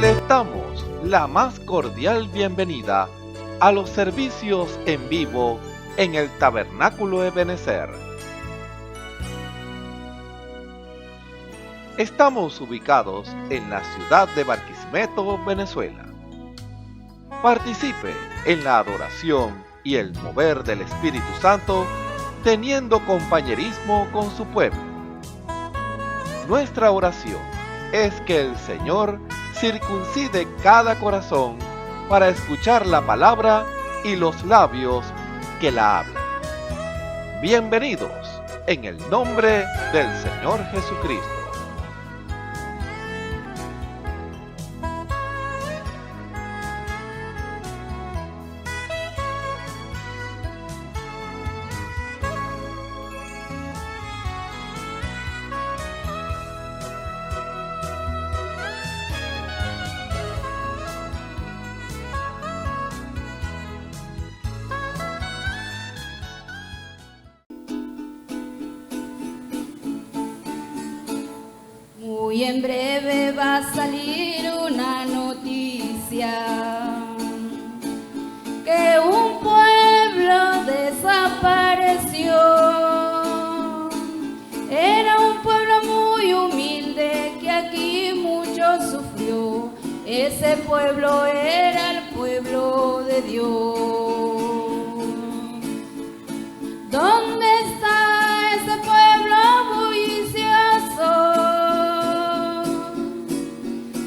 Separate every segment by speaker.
Speaker 1: Les damos la más cordial bienvenida a los servicios en vivo en el Tabernáculo Ebenezer. Estamos ubicados en la ciudad de Barquisimeto, Venezuela. Participe en la adoración y el mover del Espíritu Santo, teniendo compañerismo con su pueblo. Nuestra oración es que el Señor circuncide cada corazón para escuchar la palabra y los labios que la hablan. Bienvenidos en el nombre del Señor Jesucristo.
Speaker 2: Muy en breve va a salir una noticia, que un pueblo desapareció. Era un pueblo muy humilde que aquí mucho sufrió. Ese pueblo era el pueblo de Dios. ¿Dónde está ese pueblo bullicioso?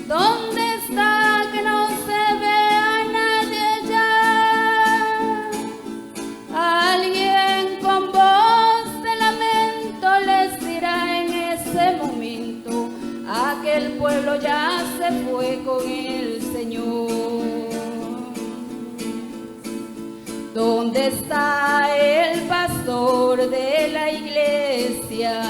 Speaker 2: ¿Dónde está que no se vea nadie ya? Alguien con voz de lamento les dirá en ese momento: aquel pueblo ya se fue con el Señor. ¿Dónde está el pastor de la iglesia?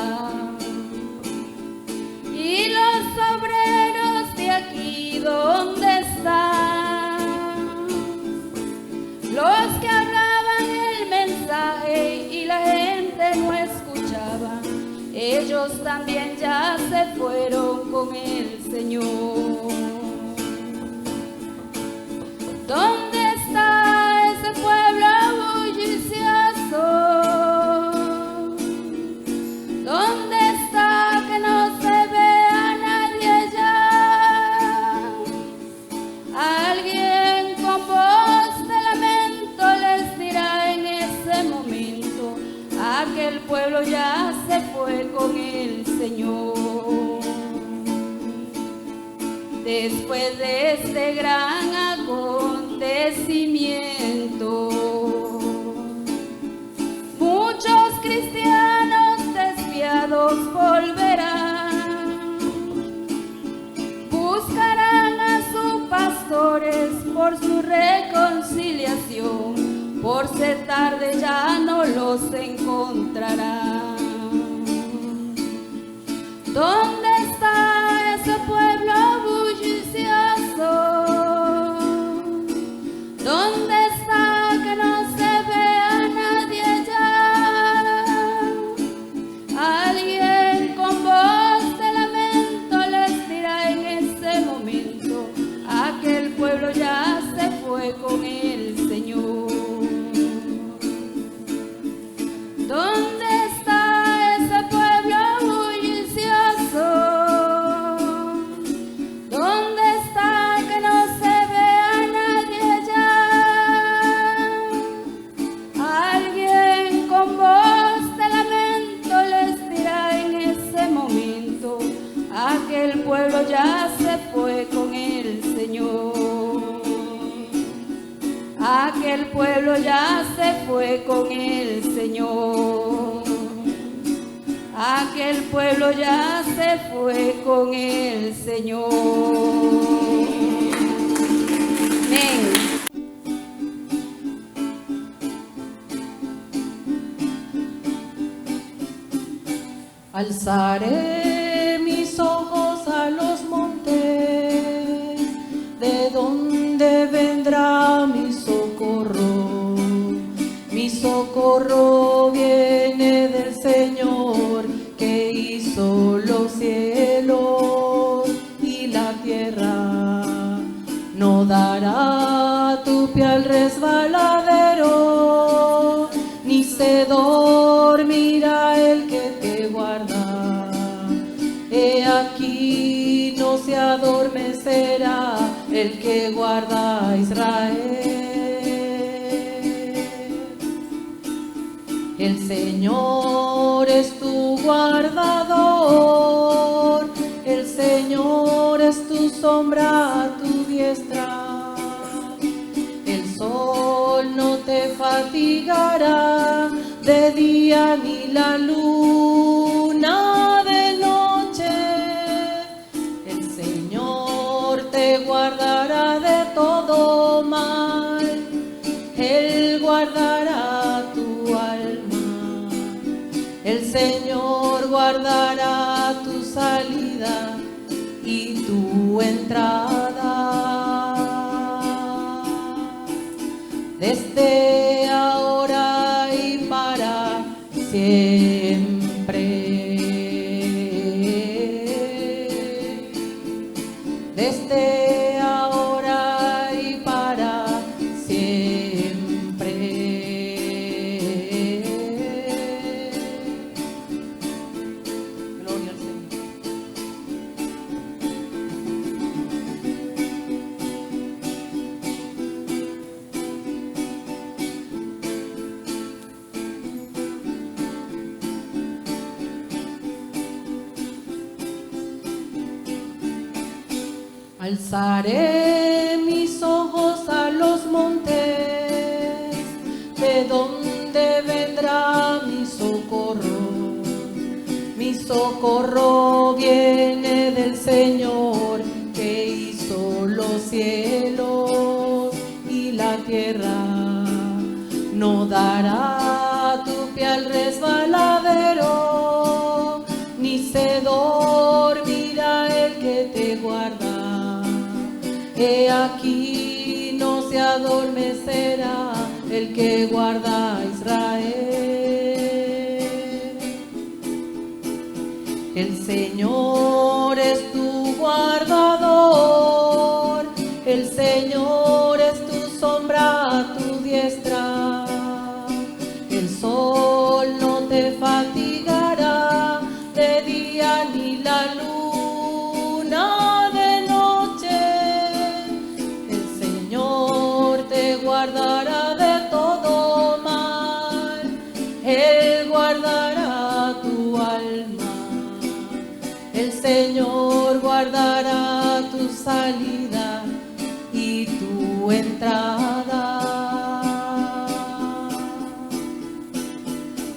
Speaker 2: Y los obreros de aquí, ¿dónde están? Los que hablaban el mensaje y la gente no escuchaba, ellos también ya se fueron con el Señor. ¿Dónde está ese pueblo bullicioso? ¿Dónde está que no se vea nadie ya? Alguien con voz de lamento les dirá en ese momento: aquel pueblo ya se fue con el Señor. Después de este gran acontecimiento, muchos cristianos desviados volverán, buscarán a sus pastores por su reconciliación. Por ser tarde ya no los encontrarán. ¿Dónde está ese pueblo bullicioso? ¿Dónde está que no se vea nadie ya? Alguien con voz de lamento les dirá en ese momento: aquel pueblo ya se fue con el Señor. ¿Dónde está ese pueblo bullicioso? ¿Dónde está que no se vea nadie ya? Alguien con voz de lamento les dirá en ese momento: aquel pueblo ya se fue con el Señor. Aquel pueblo ya se fue con el Señor. Aquel pueblo ya se fue con el Señor. Amén.
Speaker 3: Alzaré mis ojos a los montes, ¿de dónde vendrá mi socorro? Mi socorro viene del Señor, que hizo los cielos y la tierra. dará tu pie al resbaladero, ni se dormirá el que te guarda. He aquí no se adormecerá el que guarda a Israel. El Señor es tu guardador, el Señor es tu sombra a tu diestra. El sol no te fatigará de día ni la luna de noche. El Señor te guardará de todo mal, Él guardará tu alma. El Señor guardará tu salida y tu entrada, desde ahora y para siempre. Desde ahora y para siempre. Gloria al Señor. Alzaré mis ojos a los montes, ¿de dónde vendrá mi socorro? Mi socorro viene del Señor, que hizo los cielos y la tierra. No dará tu pie al resbaladero, ni se dormirá el que te guarda. He aquí no se adormecerá el que guarda a Israel. El Señor es tu guardador, el Señor es tu sombra a tu diestra. El sol no te fatigará de día ni la luna de noche. El Señor te guardará de todo mal, Él guardará tu alma. El Señor guardará tu salida y tu entrada,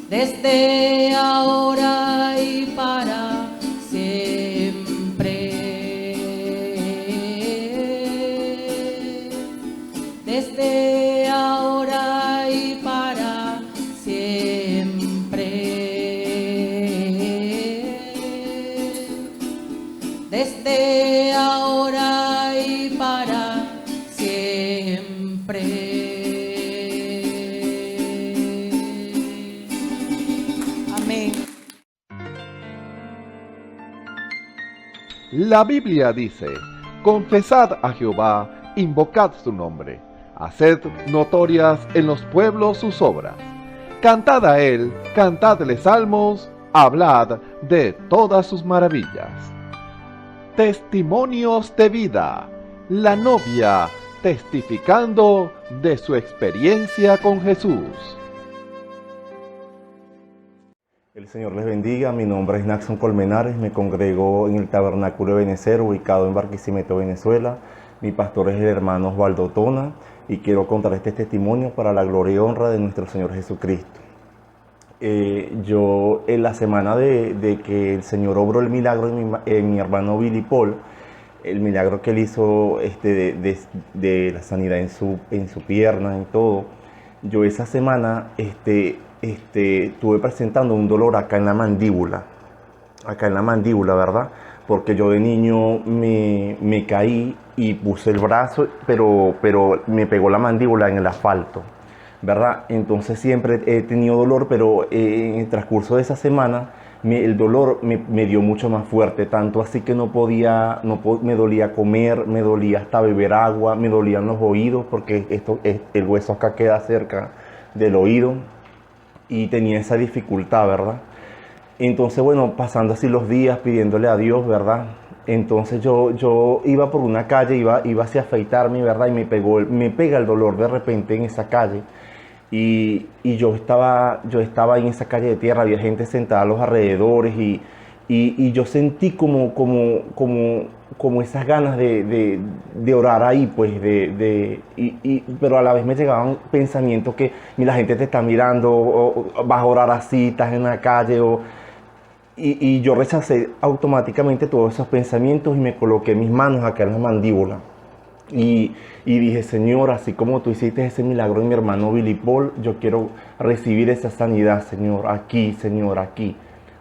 Speaker 3: desde ahora y para siempre. Desde ahora y para siempre. Desde ahora y para siempre. Amén.
Speaker 1: La Biblia dice: confesad a Jehová, invocad su nombre, haced notorias en los pueblos sus obras. Cantad a él, cantadle salmos, hablad de todas sus maravillas. Testimonios de vida. La novia testificando de su experiencia con Jesús.
Speaker 4: El Señor les bendiga. Mi nombre es Naxon Colmenares. Me congrego en el Tabernáculo de Benecer, ubicado en Barquisimeto, Venezuela. Mi pastor es el hermano Osvaldo Tona y quiero contar este testimonio para la gloria y honra de nuestro Señor Jesucristo. Yo en la semana de que el Señor obró el milagro en mi hermano Billy Paul, el milagro que él hizo de la sanidad en su pierna, en todo, yo esa semana estuve presentando un dolor acá en la mandíbula, ¿verdad? Porque yo de niño me caí y puse el brazo, pero me pegó la mandíbula en el asfalto, ¿verdad? Entonces siempre he tenido dolor, pero en el transcurso de esa semana el dolor me dio mucho más fuerte, tanto así que me dolía comer, me dolía hasta beber agua, me dolían los oídos, porque el hueso acá queda cerca del oído, y tenía esa dificultad, ¿verdad? Entonces, bueno, pasando así los días pidiéndole a Dios, ¿verdad? Entonces yo iba por una calle, iba hacia afeitarme, ¿verdad? Y me pega el dolor de repente en esa calle. Y yo estaba en esa calle de tierra, había gente sentada a los alrededores, y yo sentí como esas ganas de orar ahí, pues, pero a la vez me llegaban pensamientos que la gente te está mirando, o vas a orar así, estás en la calle, y yo rechacé automáticamente todos esos pensamientos y me coloqué mis manos acá en la mandíbula. Y dije, Señor, así como tú hiciste ese milagro en mi hermano Billy Paul, yo quiero recibir esa sanidad, Señor, aquí,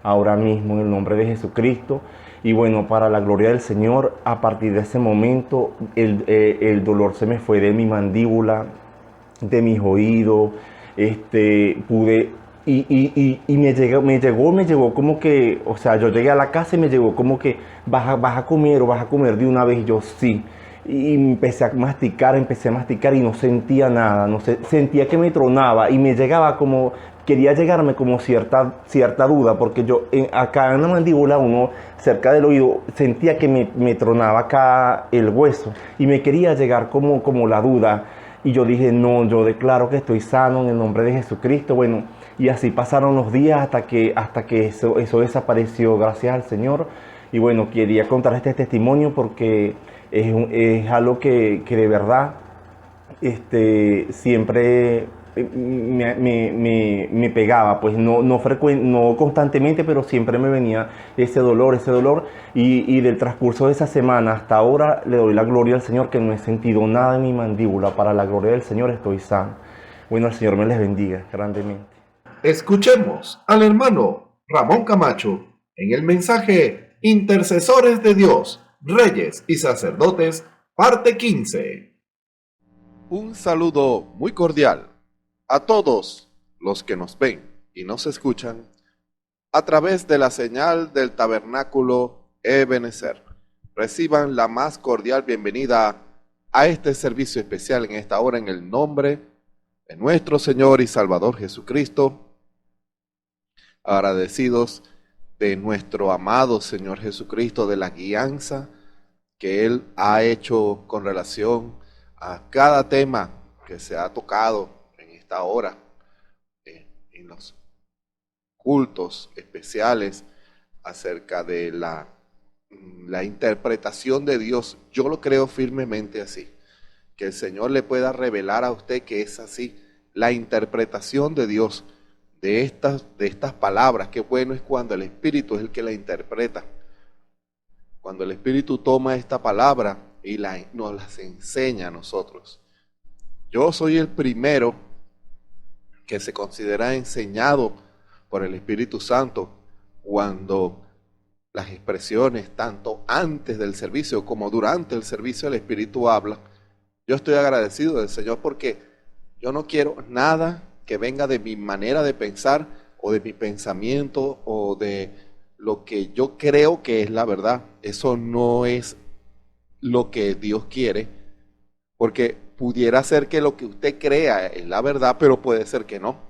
Speaker 4: ahora mismo, en el nombre de Jesucristo. Y bueno, para la gloria del Señor, a partir de ese momento, el dolor se me fue de mi mandíbula, de mis oídos, pude... Y me llegó como que, o sea, yo llegué a la casa y me llegó como que vas a comer de una vez, y yo sí. Y empecé a masticar y no sentía nada, sentía que me tronaba, y me llegaba como, quería llegarme como cierta duda, porque yo acá en la mandíbula, cerca del oído, sentía que me tronaba acá el hueso, y me quería llegar como la duda, y yo dije, no, yo declaro que estoy sano en el nombre de Jesucristo. Bueno, y así pasaron los días hasta que eso desapareció, gracias al Señor. Y bueno, quería contar este testimonio porque es algo que de verdad siempre me pegaba, pues no constantemente, pero siempre me venía ese dolor, y del transcurso de esa semana hasta ahora le doy la gloria al Señor, que no he sentido nada en mi mandíbula. Para la gloria del Señor estoy sano. Bueno, el Señor me les bendiga grandemente.
Speaker 5: Escuchemos al hermano Ramón Camacho en el mensaje Intercesores de Dios, Reyes y Sacerdotes, parte 15.
Speaker 1: Un saludo muy cordial a todos los que nos ven y nos escuchan a través de la señal del Tabernáculo Ebenezer. Reciban la más cordial bienvenida a este servicio especial en esta hora, en el nombre de nuestro Señor y Salvador Jesucristo, agradecidos de nuestro amado Señor Jesucristo, de la guianza que Él ha hecho con relación a cada tema que se ha tocado en esta hora, en los cultos especiales acerca de la interpretación de Dios. Yo lo creo firmemente así, que el Señor le pueda revelar a usted que es así, la interpretación de Dios de estas palabras. Qué bueno es cuando el Espíritu es el que la interpreta, cuando el Espíritu toma esta palabra y nos las enseña a nosotros. Yo soy el primero que se considera enseñado por el Espíritu Santo cuando las expresiones, tanto antes del servicio como durante el servicio, el Espíritu habla. Yo estoy agradecido del Señor porque yo no quiero nada que venga de mi manera de pensar o de mi pensamiento o de lo que yo creo que es la verdad. Eso no es lo que Dios quiere, porque pudiera ser que lo que usted crea es la verdad, pero puede ser que no.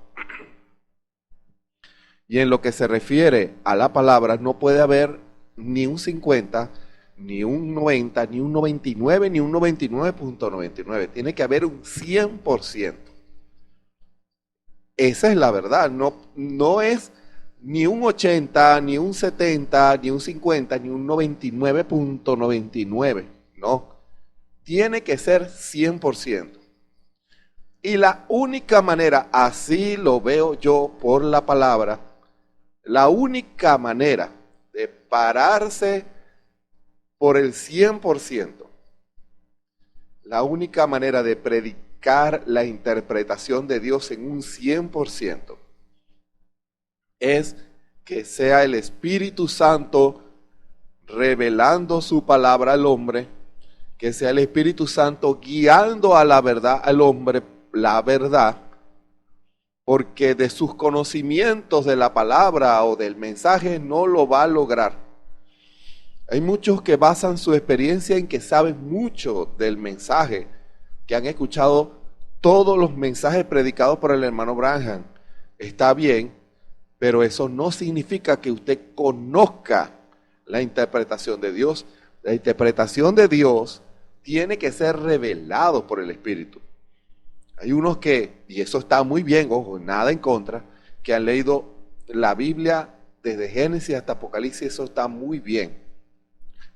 Speaker 1: Y en lo que se refiere a la palabra, no puede haber ni un 50, ni un 90, ni un 99, ni un 99.99. Tiene que haber un 100%. Esa es la verdad. No es ni un 80, ni un 70, ni un 50, ni un 99.99. No. Tiene que ser 100%. Y la única manera, así lo veo yo por la palabra, la única manera de pararse por el 100%, la única manera de predicar la interpretación de Dios en un 100%, es que sea el Espíritu Santo revelando su palabra al hombre, que sea el Espíritu Santo guiando a la verdad al hombre, la verdad, porque de sus conocimientos de la palabra o del mensaje no lo va a lograr. Hay muchos que basan su experiencia en que saben mucho del mensaje, que han escuchado todos los mensajes predicados por el hermano Branham. Está bien, pero eso no significa que usted conozca la interpretación de Dios. La interpretación de Dios tiene que ser revelado por el Espíritu. Hay unos que, y eso está muy bien, ojo, nada en contra, que han leído la Biblia desde Génesis hasta Apocalipsis, eso está muy bien.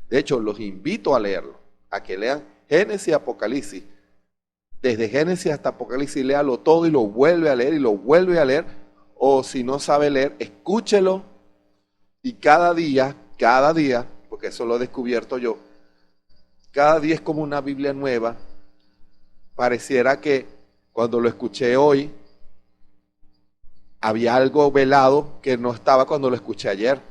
Speaker 1: De hecho, los invito a leerlo, a que lean Génesis y Apocalipsis. Desde Génesis hasta Apocalipsis, léalo todo y lo vuelve a leer y lo vuelve a leer. O si no sabe leer, escúchelo y cada día, porque eso lo he descubierto yo, cada día es como una Biblia nueva. Pareciera que cuando lo escuché hoy, había algo velado que no estaba cuando lo escuché ayer.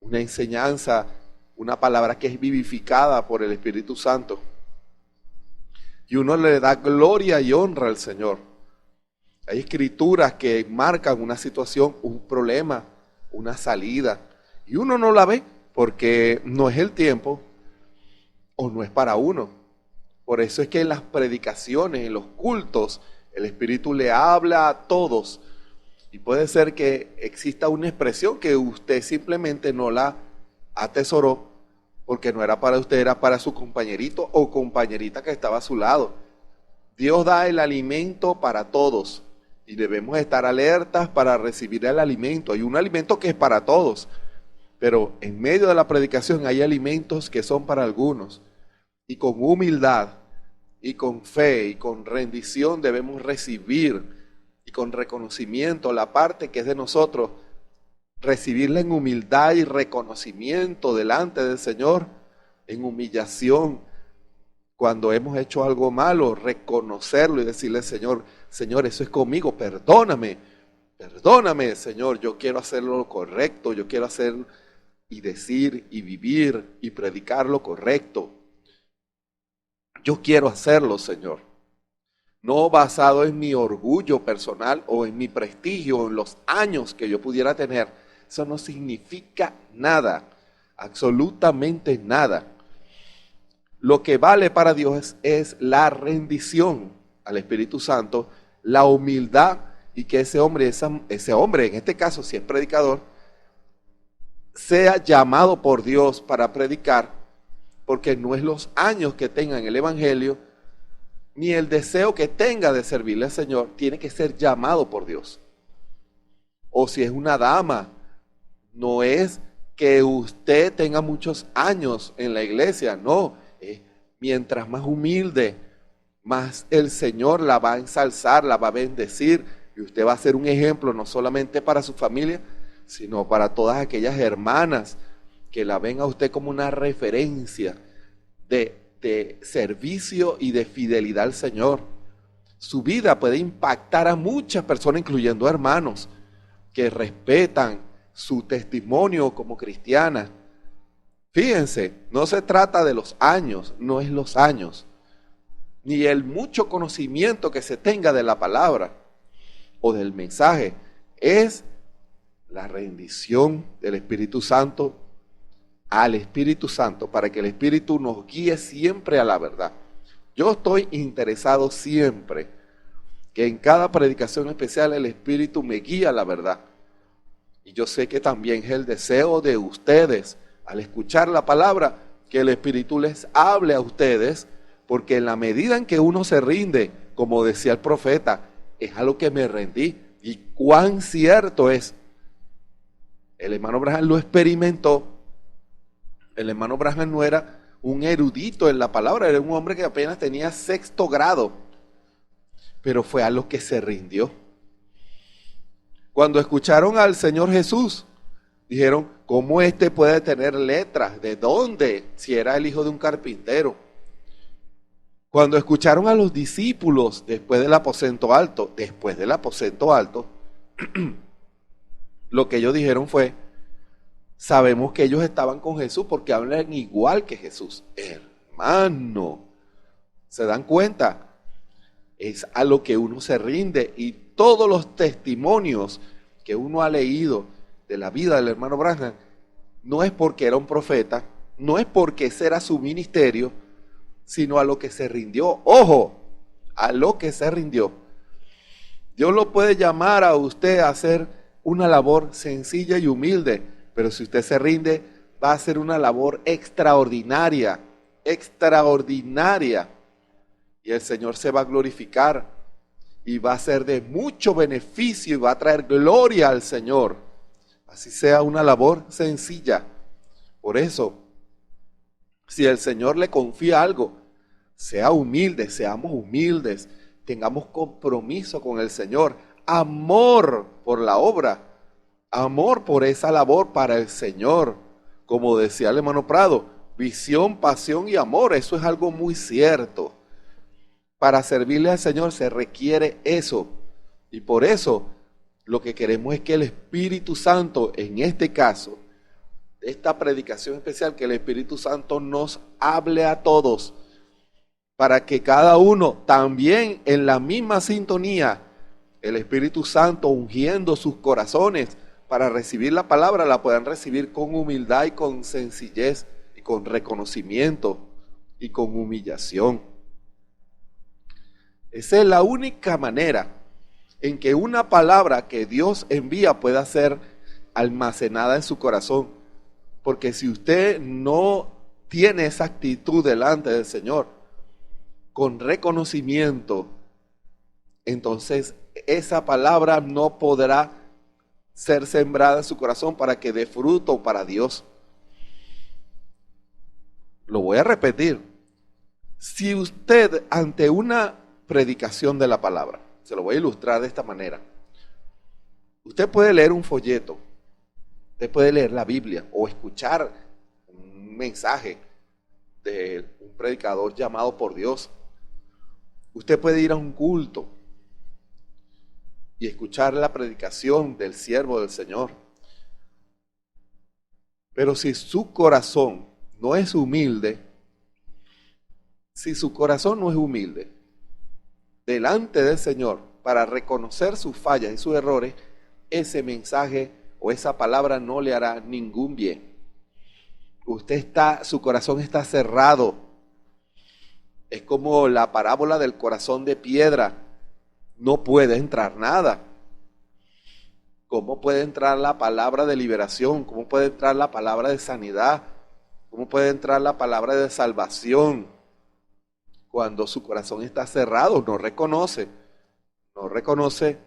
Speaker 1: Una enseñanza, una palabra que es vivificada por el Espíritu Santo. Y uno le da gloria y honra al Señor. Hay escrituras que marcan una situación, un problema, una salida. Y uno no la ve porque no es el tiempo o no es para uno. Por eso es que en las predicaciones, en los cultos, el Espíritu le habla a todos. Y puede ser que exista una expresión que usted simplemente no la atesoró porque no era para usted, era para su compañerito o compañerita que estaba a su lado. Dios da el alimento para todos y debemos estar alertas para recibir el alimento. Hay un alimento que es para todos, pero en medio de la predicación hay alimentos que son para algunos. Y con humildad, y con fe, y con rendición debemos recibir, y con reconocimiento la parte que es de nosotros, recibirla en humildad y reconocimiento delante del Señor, en humillación, cuando hemos hecho algo malo, reconocerlo y decirle, Señor, eso es conmigo, perdóname, Señor, yo quiero hacer lo correcto, yo quiero hacer y decir y vivir y predicar lo correcto. Yo quiero hacerlo, Señor. No basado en mi orgullo personal o en mi prestigio o en los años que yo pudiera tener. Eso no significa nada, absolutamente nada. Lo que vale para Dios es la rendición al Espíritu Santo, la humildad y que ese hombre, en este caso si es predicador, sea llamado por Dios para predicar. Porque no es los años que tenga en el Evangelio, ni el deseo que tenga de servirle al Señor, tiene que ser llamado por Dios. O si es una dama, no es que usted tenga muchos años en la iglesia, no. Mientras más humilde, más el Señor la va a ensalzar, la va a bendecir, y usted va a ser un ejemplo no solamente para su familia, sino para todas aquellas hermanas que la ven a usted como una referencia de servicio y de fidelidad al Señor. Su vida puede impactar a muchas personas, incluyendo hermanos, que respetan su testimonio como cristiana. Fíjense, no se trata de los años, no es los años, ni el mucho conocimiento que se tenga de la palabra o del mensaje, es la rendición del Espíritu Santo al Espíritu Santo, para que el Espíritu nos guíe siempre a la verdad. Yo estoy interesado siempre que en cada predicación especial el Espíritu me guíe a la verdad. Y yo sé que también es el deseo de ustedes, al escuchar la palabra, que el Espíritu les hable a ustedes, porque en la medida en que uno se rinde, como decía el profeta, es a lo que me rendí. Y cuán cierto es. El hermano Branham lo experimentó. El hermano Branham no era un erudito en la palabra, era un hombre que apenas tenía 6º grado, pero fue a lo que se rindió. Cuando escucharon al Señor Jesús, dijeron, ¿cómo puede tener letras? ¿De dónde? Si era el hijo de un carpintero. Cuando escucharon a los discípulos después del aposento alto, lo que ellos dijeron fue, sabemos que ellos estaban con Jesús porque hablan igual que Jesús. Hermano, ¿se dan cuenta? Es a lo que uno se rinde y todos los testimonios que uno ha leído de la vida del hermano Branham, no es porque era un profeta, no es porque ese era su ministerio, sino a lo que se rindió. Ojo, a lo que se rindió. Dios lo puede llamar a usted a hacer una labor sencilla y humilde, pero si usted se rinde, va a hacer una labor extraordinaria, extraordinaria. Y el Señor se va a glorificar y va a ser de mucho beneficio y va a traer gloria al Señor. Así sea una labor sencilla. Por eso, si el Señor le confía algo, sea humilde, seamos humildes, tengamos compromiso con el Señor, amor por la obra, amor por esa labor para el Señor. Como decía el hermano Prado, visión, pasión y amor, eso es algo muy cierto. Para servirle al Señor se requiere eso. Y por eso lo que queremos es que el Espíritu Santo, en este caso, esta predicación especial, que el Espíritu Santo nos hable a todos, para que cada uno también en la misma sintonía, el Espíritu Santo ungiendo sus corazones para recibir la palabra, la puedan recibir con humildad y con sencillez y con reconocimiento y con humillación. Esa es la única manera en que una palabra que Dios envía pueda ser almacenada en su corazón. Porque si usted no tiene esa actitud delante del Señor, con reconocimiento, entonces esa palabra no podrá ser sembrada en su corazón para que dé fruto para Dios. Lo voy a repetir. Si usted ante una predicación de la palabra, se lo voy a ilustrar de esta manera. Usted puede leer un folleto, usted puede leer la Biblia o escuchar un mensaje de un predicador llamado por Dios. Usted puede ir a un culto y escuchar la predicación del siervo del Señor. Pero si su corazón no es humilde, delante del Señor para reconocer sus fallas y sus errores, ese mensaje o esa palabra no le hará ningún bien. Su corazón está cerrado. Es como la parábola del corazón de piedra. No puede entrar nada. ¿Cómo puede entrar la palabra de liberación? ¿Cómo puede entrar la palabra de sanidad? ¿Cómo puede entrar la palabra de salvación? Cuando su corazón está cerrado, no reconoce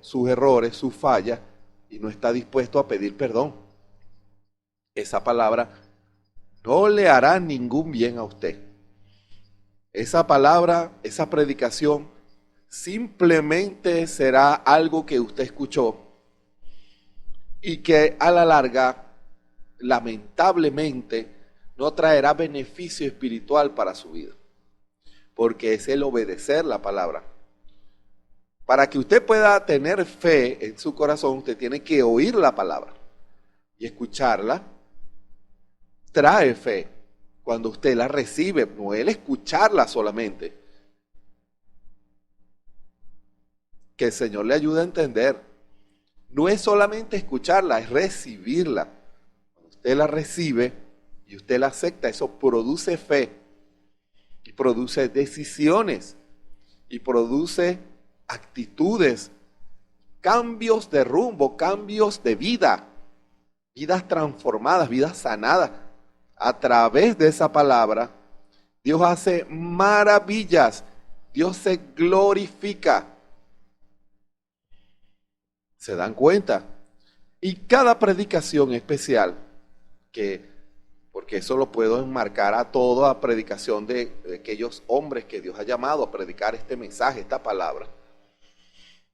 Speaker 1: sus errores, sus fallas, y no está dispuesto a pedir perdón. Esa palabra no le hará ningún bien a usted. Esa palabra, esa predicación, simplemente será algo que usted escuchó y que a la larga, lamentablemente, no traerá beneficio espiritual para su vida. Porque es el obedecer la palabra. Para que usted pueda tener fe en su corazón, usted tiene que oír la palabra y escucharla. Trae fe cuando usted la recibe, no el escucharla solamente. Que el Señor le ayude a entender. No es solamente escucharla, es recibirla. Cuando usted la recibe y usted la acepta, eso produce fe. Y produce decisiones, y produce actitudes, cambios de rumbo, cambios de vida, vidas transformadas, vidas sanadas. A través de esa palabra, Dios hace maravillas, Dios se glorifica. ¿Se dan cuenta? Y cada predicación especial porque eso lo puedo enmarcar a toda predicación de aquellos hombres que Dios ha llamado a predicar este mensaje, esta palabra.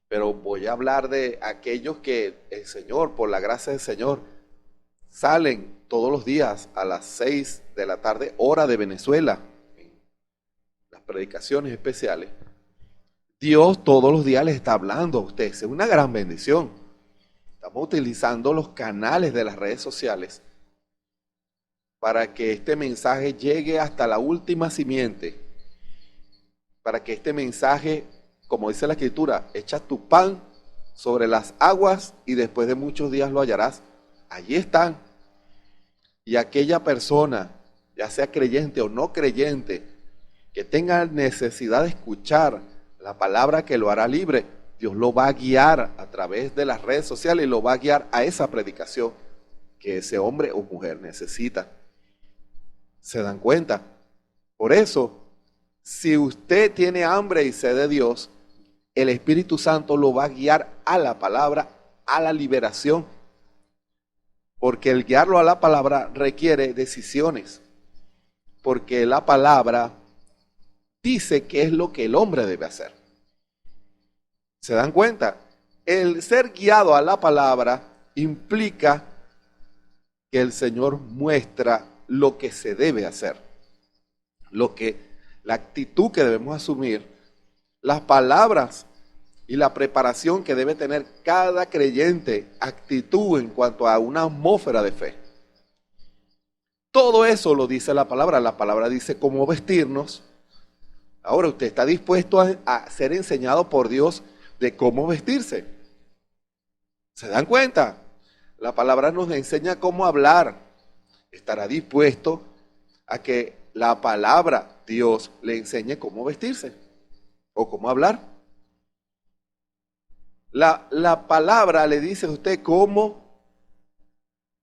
Speaker 1: Pero voy a hablar de aquellos que el Señor, por la gracia del Señor, salen todos los días a las 6 de la tarde, hora de Venezuela, en las predicaciones especiales. Dios todos los días les está hablando a ustedes. Es una gran bendición. Estamos utilizando los canales de las redes sociales para que este mensaje llegue hasta la última simiente, para que este mensaje, como dice la Escritura, echa tu pan sobre las aguas y después de muchos días lo hallarás. Allí están. Y aquella persona, ya sea creyente o no creyente, que tenga necesidad de escuchar la palabra que lo hará libre, Dios lo va a guiar a través de las redes sociales y lo va a guiar a esa predicación que ese hombre o mujer necesita. ¿Se dan cuenta? Por eso, si usted tiene hambre y sed de Dios, el Espíritu Santo lo va a guiar a la palabra, a la liberación. Porque el guiarlo a la palabra requiere decisiones. Porque la palabra dice qué es lo que el hombre debe hacer. ¿Se dan cuenta? El ser guiado a la palabra implica que el Señor muestra lo que se debe hacer. La actitud que debemos asumir, las palabras y la preparación que debe tener cada creyente, actitud en cuanto a una atmósfera de fe. Todo eso lo dice la palabra dice cómo vestirnos. Ahora usted está dispuesto a ser enseñado por Dios de cómo vestirse. ¿Se dan cuenta? La palabra nos enseña cómo hablar. ¿Estará dispuesto a que la palabra, Dios, le enseñe cómo vestirse o cómo hablar? La palabra le dice a usted cómo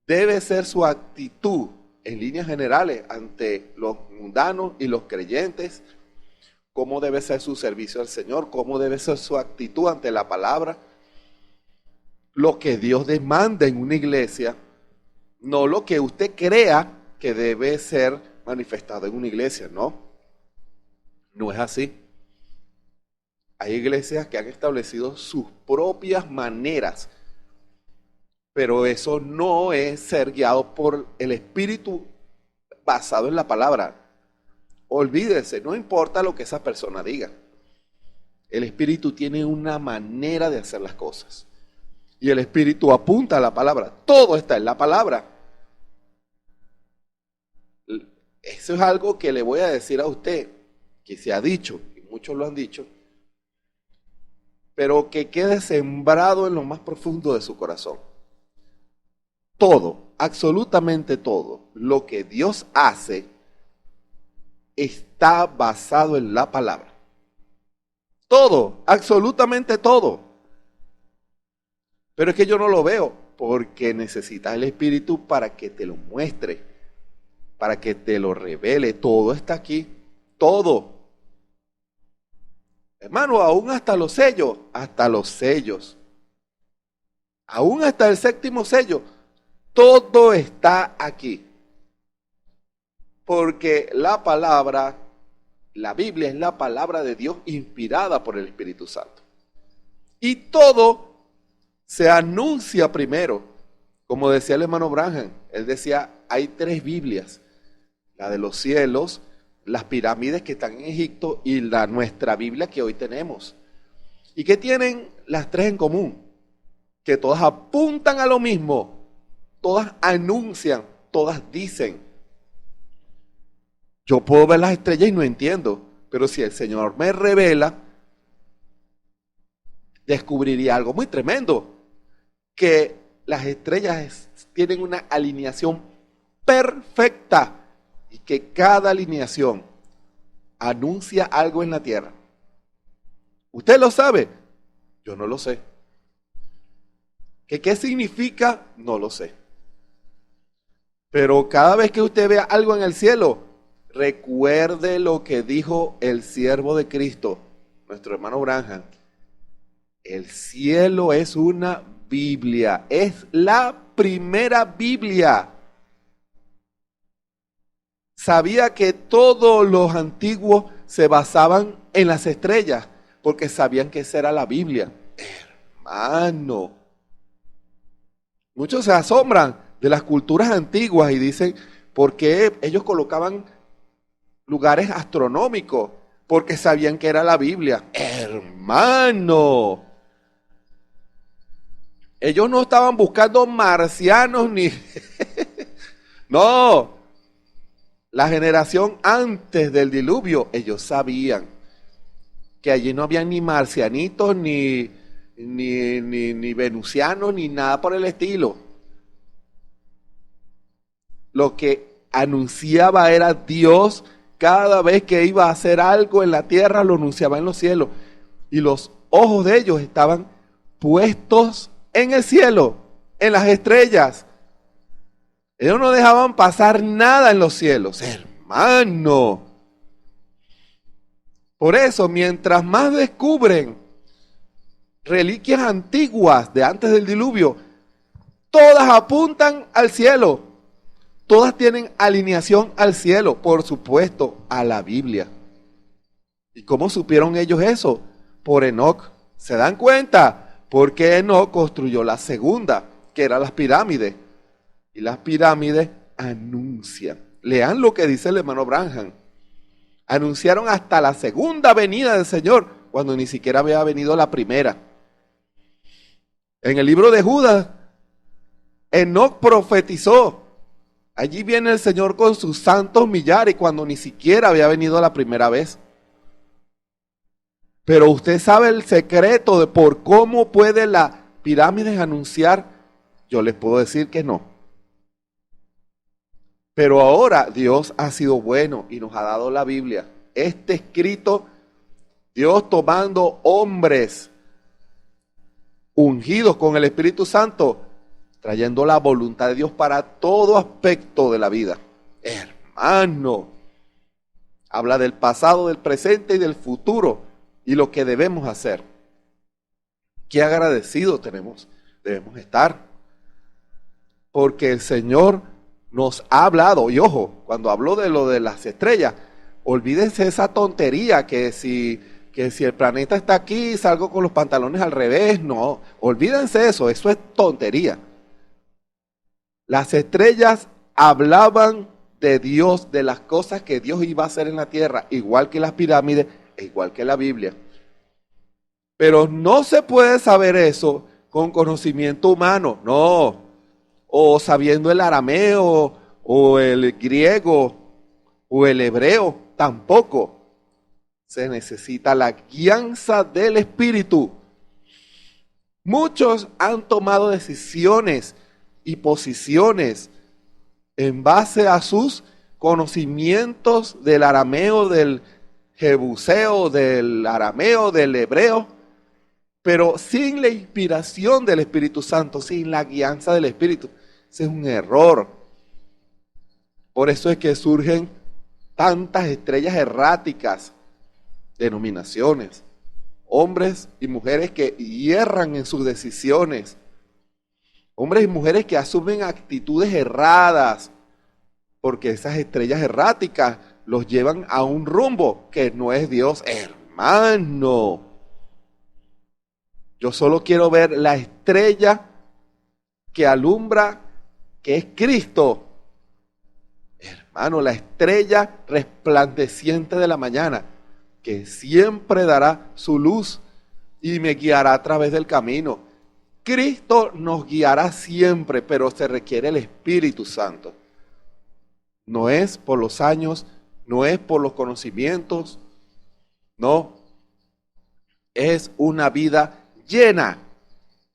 Speaker 1: debe ser su actitud en líneas generales ante los mundanos y los creyentes, cómo debe ser su servicio al Señor, cómo debe ser su actitud ante la palabra, lo que Dios demanda en una iglesia, no lo que usted crea que debe ser manifestado en una iglesia, no es así. Hay iglesias que han establecido sus propias maneras, pero eso no es ser guiado por el Espíritu basado en la palabra. Olvídese, no importa lo que esa persona diga. El Espíritu tiene una manera de hacer las cosas. Y el Espíritu apunta a la palabra. Todo está en la palabra. Eso es algo que le voy a decir a usted, que se ha dicho, y muchos lo han dicho, pero que quede sembrado en lo más profundo de su corazón. Todo, absolutamente todo, lo que Dios hace está basado en la palabra. Todo, absolutamente todo. Pero es que yo no lo veo, porque necesitas el Espíritu para que te lo muestre, para que te lo revele. Todo está aquí, todo. Hermano, aún hasta los sellos, aún hasta el séptimo sello, todo está aquí. Porque la palabra, la Biblia es la palabra de Dios inspirada por el Espíritu Santo. Y todo se anuncia primero. Como decía el hermano Branham, él decía, hay 3 Biblias. La de los cielos, las pirámides que están en Egipto y nuestra Biblia que hoy tenemos. ¿Y qué tienen las 3 en común? Que todas apuntan a lo mismo, todas anuncian, todas dicen. Yo puedo ver las estrellas y no entiendo, pero si el Señor me revela, descubriría algo muy tremendo, que las estrellas tienen una alineación perfecta y que cada alineación anuncia algo en la tierra. ¿Usted lo sabe? Yo no lo sé. ¿Qué significa? No lo sé. Pero cada vez que usted vea algo en el cielo, recuerde lo que dijo el siervo de Cristo, nuestro hermano Branham. El cielo es una Biblia, es la primera Biblia. Sabía que todos los antiguos se basaban en las estrellas, porque sabían que esa era la Biblia. Hermano, muchos se asombran de las culturas antiguas y dicen, ¿por qué ellos colocaban lugares astronómicos? Porque sabían que era la Biblia. Hermano, ellos no estaban buscando marcianos ni... No, la generación antes del diluvio, ellos sabían que allí no había ni marcianitos, ni ni venusianos, ni nada por el estilo. Lo que anunciaba era Dios. Cada vez que iba a hacer algo en la tierra, lo anunciaba en los cielos. Y los ojos de ellos estaban puestos en el cielo, en las estrellas. Ellos no dejaban pasar nada en los cielos, hermano. Por eso, mientras más descubren reliquias antiguas de antes del diluvio, todas apuntan al cielo. Todas tienen alineación al cielo, por supuesto, a la Biblia. ¿Y cómo supieron ellos eso? Por Enoc. ¿Se dan cuenta? Porque Enoc construyó la segunda, que eran las pirámides. Y las pirámides anuncian. Lean lo que dice el hermano Branham. Anunciaron hasta la segunda venida del Señor, cuando ni siquiera había venido la primera. En el libro de Judas, Enoc profetizó. Allí viene el Señor con sus santos millares, cuando ni siquiera había venido la primera vez. Pero usted sabe el secreto de por cómo puede la pirámide anunciar. Yo les puedo decir que no. Pero ahora Dios ha sido bueno y nos ha dado la Biblia. Este escrito, Dios tomando hombres ungidos con el Espíritu Santo, trayendo la voluntad de Dios para todo aspecto de la vida. Hermano, habla del pasado, del presente y del futuro y lo que debemos hacer. Qué agradecidos debemos estar, porque el Señor nos ha hablado. Y ojo, cuando habló de lo de las estrellas, olvídense esa tontería que si el planeta está aquí, salgo con los pantalones al revés. No, olvídense eso es tontería. Las estrellas hablaban de Dios, de las cosas que Dios iba a hacer en la tierra, igual que las pirámides e igual que la Biblia. Pero no se puede saber eso con conocimiento humano, no. O sabiendo el arameo, o el griego, o el hebreo, tampoco. Se necesita la guianza del Espíritu. Muchos han tomado decisiones y posiciones en base a sus conocimientos del arameo, del jebuseo, del arameo, del hebreo, pero sin la inspiración del Espíritu Santo, sin la guianza del Espíritu. Ese es un error. Por eso es que surgen tantas estrellas erráticas, denominaciones, hombres y mujeres que hierran en sus decisiones, hombres y mujeres que asumen actitudes erradas, porque esas estrellas erráticas los llevan a un rumbo que no es Dios, hermano. Yo solo quiero ver la estrella que alumbra, que es Cristo. Hermano, la estrella resplandeciente de la mañana, que siempre dará su luz y me guiará a través del camino. Cristo nos guiará siempre, pero se requiere el Espíritu Santo. No es por los años, no es por los conocimientos, no. Es una vida llena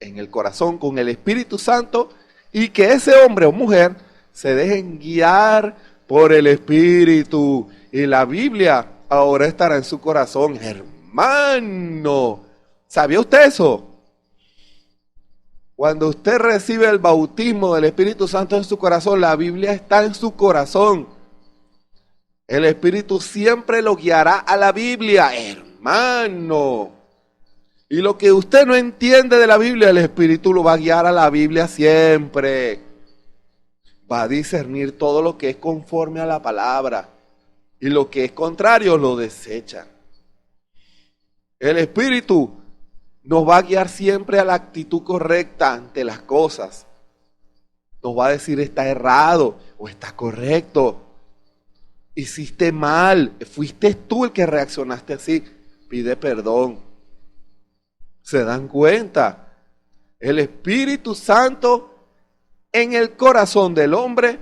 Speaker 1: en el corazón con el Espíritu Santo y que ese hombre o mujer se dejen guiar por el Espíritu. Y la Biblia ahora estará en su corazón. Hermano, ¿sabía usted eso? Cuando usted recibe el bautismo del Espíritu Santo en su corazón, la Biblia está en su corazón. El Espíritu siempre lo guiará a la Biblia, hermano. Y lo que usted no entiende de la Biblia, el Espíritu lo va a guiar a la Biblia siempre. Va a discernir todo lo que es conforme a la palabra. Y lo que es contrario lo desecha. El Espíritu nos va a guiar siempre a la actitud correcta ante las cosas. Nos va a decir está errado o está correcto. Hiciste mal, fuiste tú el que reaccionaste así. Pide perdón. ¿Se dan cuenta? El Espíritu Santo en el corazón del hombre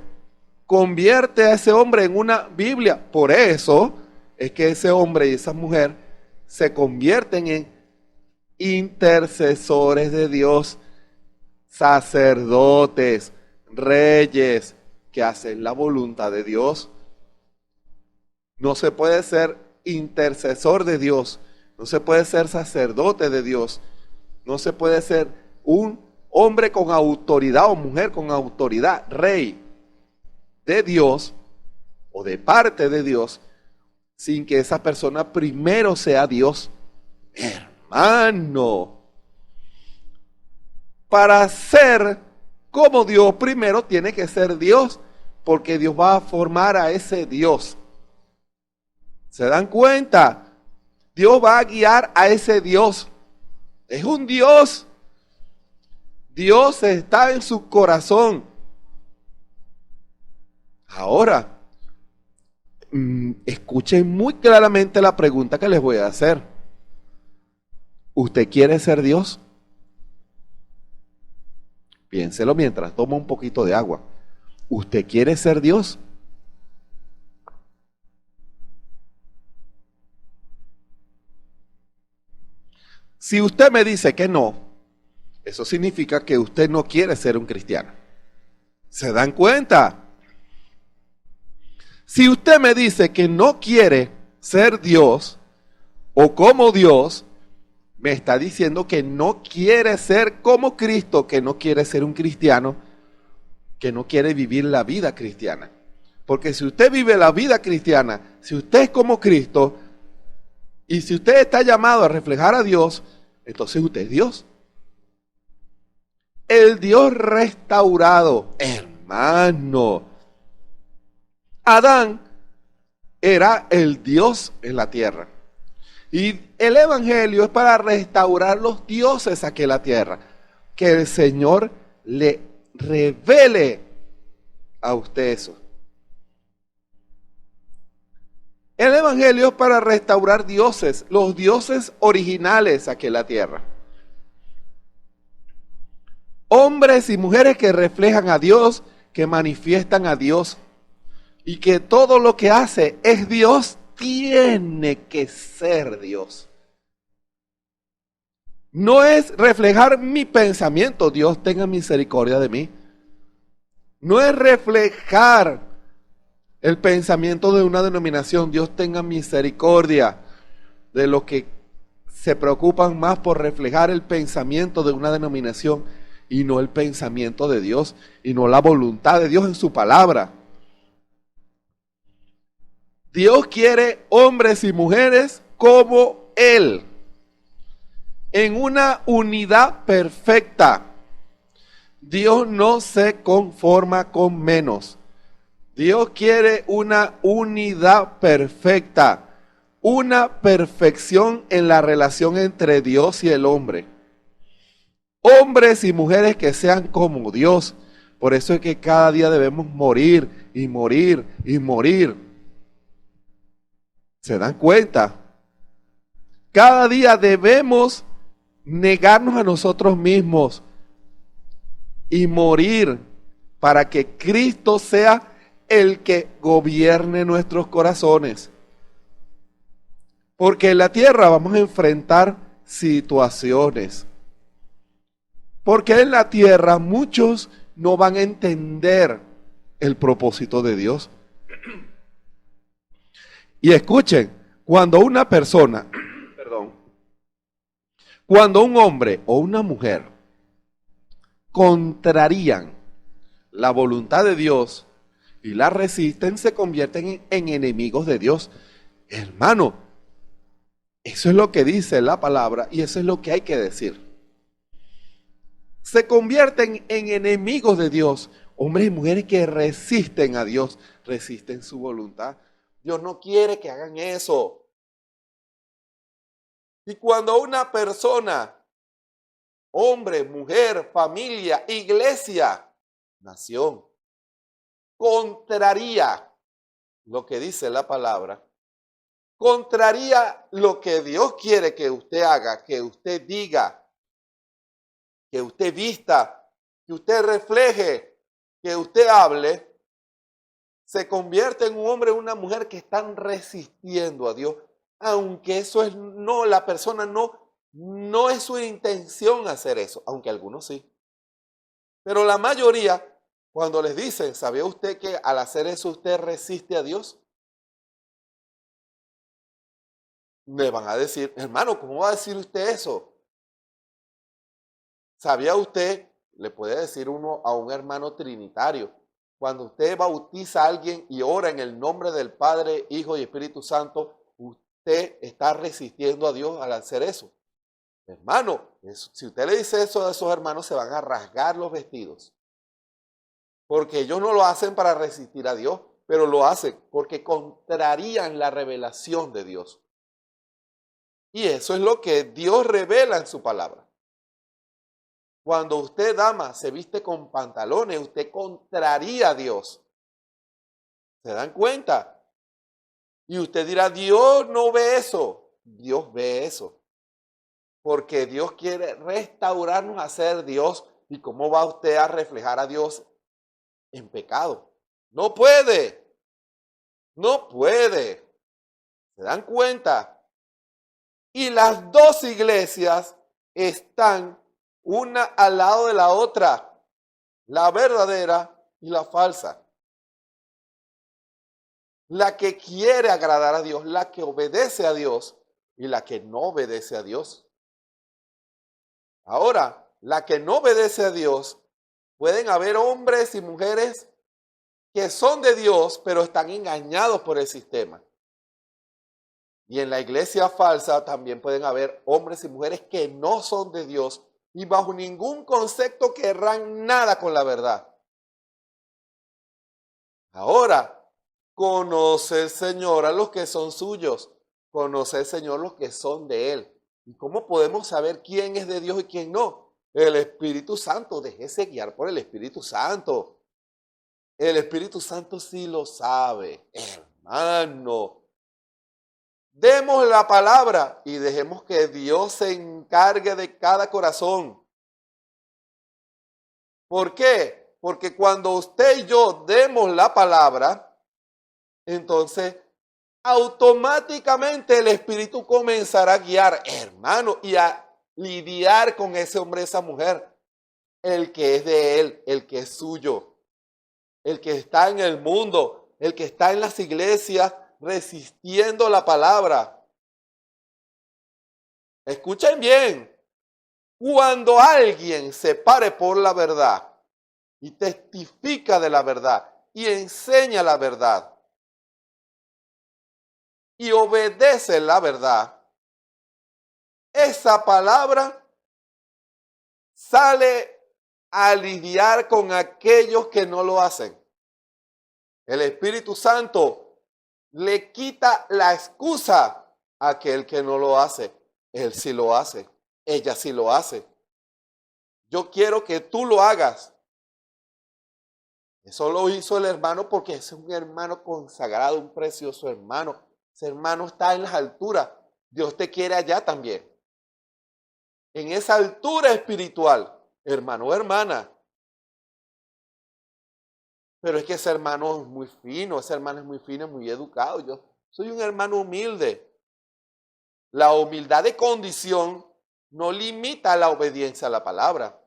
Speaker 1: convierte a ese hombre en una Biblia. Por eso es que ese hombre y esa mujer se convierten en intercesores de Dios, sacerdotes, reyes que hacen la voluntad de Dios. No se puede ser intercesor de Dios, no se puede ser sacerdote de Dios, no se puede ser un hombre con autoridad o mujer con autoridad, rey de Dios o de parte de Dios, sin que esa persona primero sea Dios. Hermano, para ser como Dios, primero tiene que ser Dios, porque Dios va a formar a ese Dios. ¿Se dan cuenta? Dios va a guiar a ese Dios. Es un Dios. Dios está en su corazón. Ahora, escuchen muy claramente la pregunta que les voy a hacer. ¿Usted quiere ser Dios? Piénselo mientras toma un poquito de agua. ¿Usted quiere ser Dios? Si usted me dice que no, eso significa que usted no quiere ser un cristiano. ¿Se dan cuenta? Si usted me dice que no quiere ser Dios o como Dios, me está diciendo que no quiere ser como Cristo, que no quiere ser un cristiano, que no quiere vivir la vida cristiana. Porque si usted vive la vida cristiana, si usted es como Cristo, y si usted está llamado a reflejar a Dios, entonces usted es Dios. El Dios restaurado, hermano. Adán era el Dios en la tierra. Y el evangelio es para restaurar los dioses aquí en la tierra. Que el Señor le revele a usted eso. El evangelio es para restaurar dioses, los dioses originales aquí en la tierra. Hombres y mujeres que reflejan a Dios, que manifiestan a Dios. Y que todo lo que hace es Dios, tiene que ser Dios. No es reflejar mi pensamiento, Dios tenga misericordia de mí. No es reflejar el pensamiento de una denominación, Dios tenga misericordia de los que se preocupan más por reflejar el pensamiento de una denominación y no el pensamiento de Dios y no la voluntad de Dios en su palabra. Dios quiere hombres y mujeres como Él, en una unidad perfecta. Dios no se conforma con menos. Dios quiere una unidad perfecta, una perfección en la relación entre Dios y el hombre. Hombres y mujeres que sean como Dios. Por eso es que cada día debemos morir y morir y morir. ¿Se dan cuenta? Cada día debemos negarnos a nosotros mismos y morir para que Cristo sea el que gobierne nuestros corazones. Porque en la tierra vamos a enfrentar situaciones. Porque en la tierra muchos no van a entender el propósito de Dios. Y escuchen, cuando una persona, cuando un hombre o una mujer contrarían la voluntad de Dios y la resisten, se convierten en enemigos de Dios. Hermano, eso es lo que dice la palabra y eso es lo que hay que decir. Se convierten en enemigos de Dios, hombres y mujeres que resisten a Dios, resisten su voluntad. Dios no quiere que hagan eso. Y cuando una persona, hombre, mujer, familia, iglesia, nación, contraría lo que dice la palabra, contraría lo que Dios quiere que usted haga, que usted diga, que usted vista, que usted refleje, que usted hable, se convierte en un hombre o una mujer que están resistiendo a Dios, aunque eso es no, la persona no no es su intención hacer eso, aunque algunos sí. Pero la mayoría, cuando les dicen, ¿sabía usted que al hacer eso usted resiste a Dios? Le van a decir, hermano, ¿cómo va a decir usted eso? ¿Sabía usted? Le puede decir uno a un hermano trinitario. Cuando usted bautiza a alguien y ora en el nombre del Padre, Hijo y Espíritu Santo, usted está resistiendo a Dios al hacer eso. Hermano, si usted le dice eso a esos hermanos, se van a rasgar los vestidos. Porque ellos no lo hacen para resistir a Dios, pero lo hacen porque contrarían la revelación de Dios. Y eso es lo que Dios revela en su palabra. Cuando usted, dama, se viste con pantalones, usted contraría a Dios. ¿Se dan cuenta? Y usted dirá, Dios no ve eso. Dios ve eso. Porque Dios quiere restaurarnos a ser Dios. ¿Y cómo va usted a reflejar a Dios en pecado? No puede. No puede. ¿Se dan cuenta? Y las dos iglesias están una al lado de la otra, la verdadera y la falsa. La que quiere agradar a Dios, la que obedece a Dios y la que no obedece a Dios. Ahora, la que no obedece a Dios, pueden haber hombres y mujeres que son de Dios, pero están engañados por el sistema. Y en la iglesia falsa también pueden haber hombres y mujeres que no son de Dios y bajo ningún concepto querrán nada con la verdad. Ahora, conoce el Señor a los que son suyos, conoce el Señor los que son de Él. ¿Y cómo podemos saber quién es de Dios y quién no? El Espíritu Santo, déjese guiar por el Espíritu Santo. El Espíritu Santo sí lo sabe, hermano. Demos la palabra y dejemos que Dios se encargue de cada corazón. ¿Por qué? Porque cuando usted y yo demos la palabra, entonces automáticamente el Espíritu comenzará a guiar, hermano, y a lidiar con ese hombre, esa mujer, el que es de él, el que es suyo, el que está en el mundo, el que está en las iglesias resistiendo la palabra. Escuchen bien, cuando alguien se pare por la verdad y testifica de la verdad y enseña la verdad y obedece la verdad, esa palabra sale a lidiar con aquellos que no lo hacen. El Espíritu Santo le quita la excusa a aquel que no lo hace. Él sí lo hace, ella sí lo hace. Yo quiero que tú lo hagas. Eso lo hizo el hermano porque es un hermano consagrado, un precioso hermano. Ese hermano está en las alturas. Dios te quiere allá también. En esa altura espiritual, hermano o hermana. Pero es que ese hermano es muy fino, ese hermano es muy fino, es muy educado. Yo soy un hermano humilde. La humildad de condición no limita la obediencia a la palabra.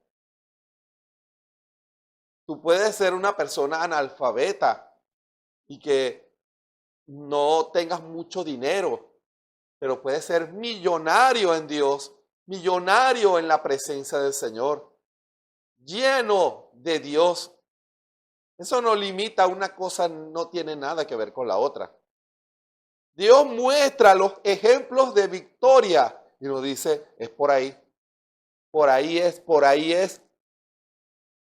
Speaker 1: Tú puedes ser una persona analfabeta y que no tengas mucho dinero, pero puedes ser millonario en Dios, millonario en la presencia del Señor, lleno de Dios. Eso no limita, una cosa no tiene nada que ver con la otra. Dios muestra los ejemplos de victoria y nos dice, es por ahí, por ahí es, por ahí es.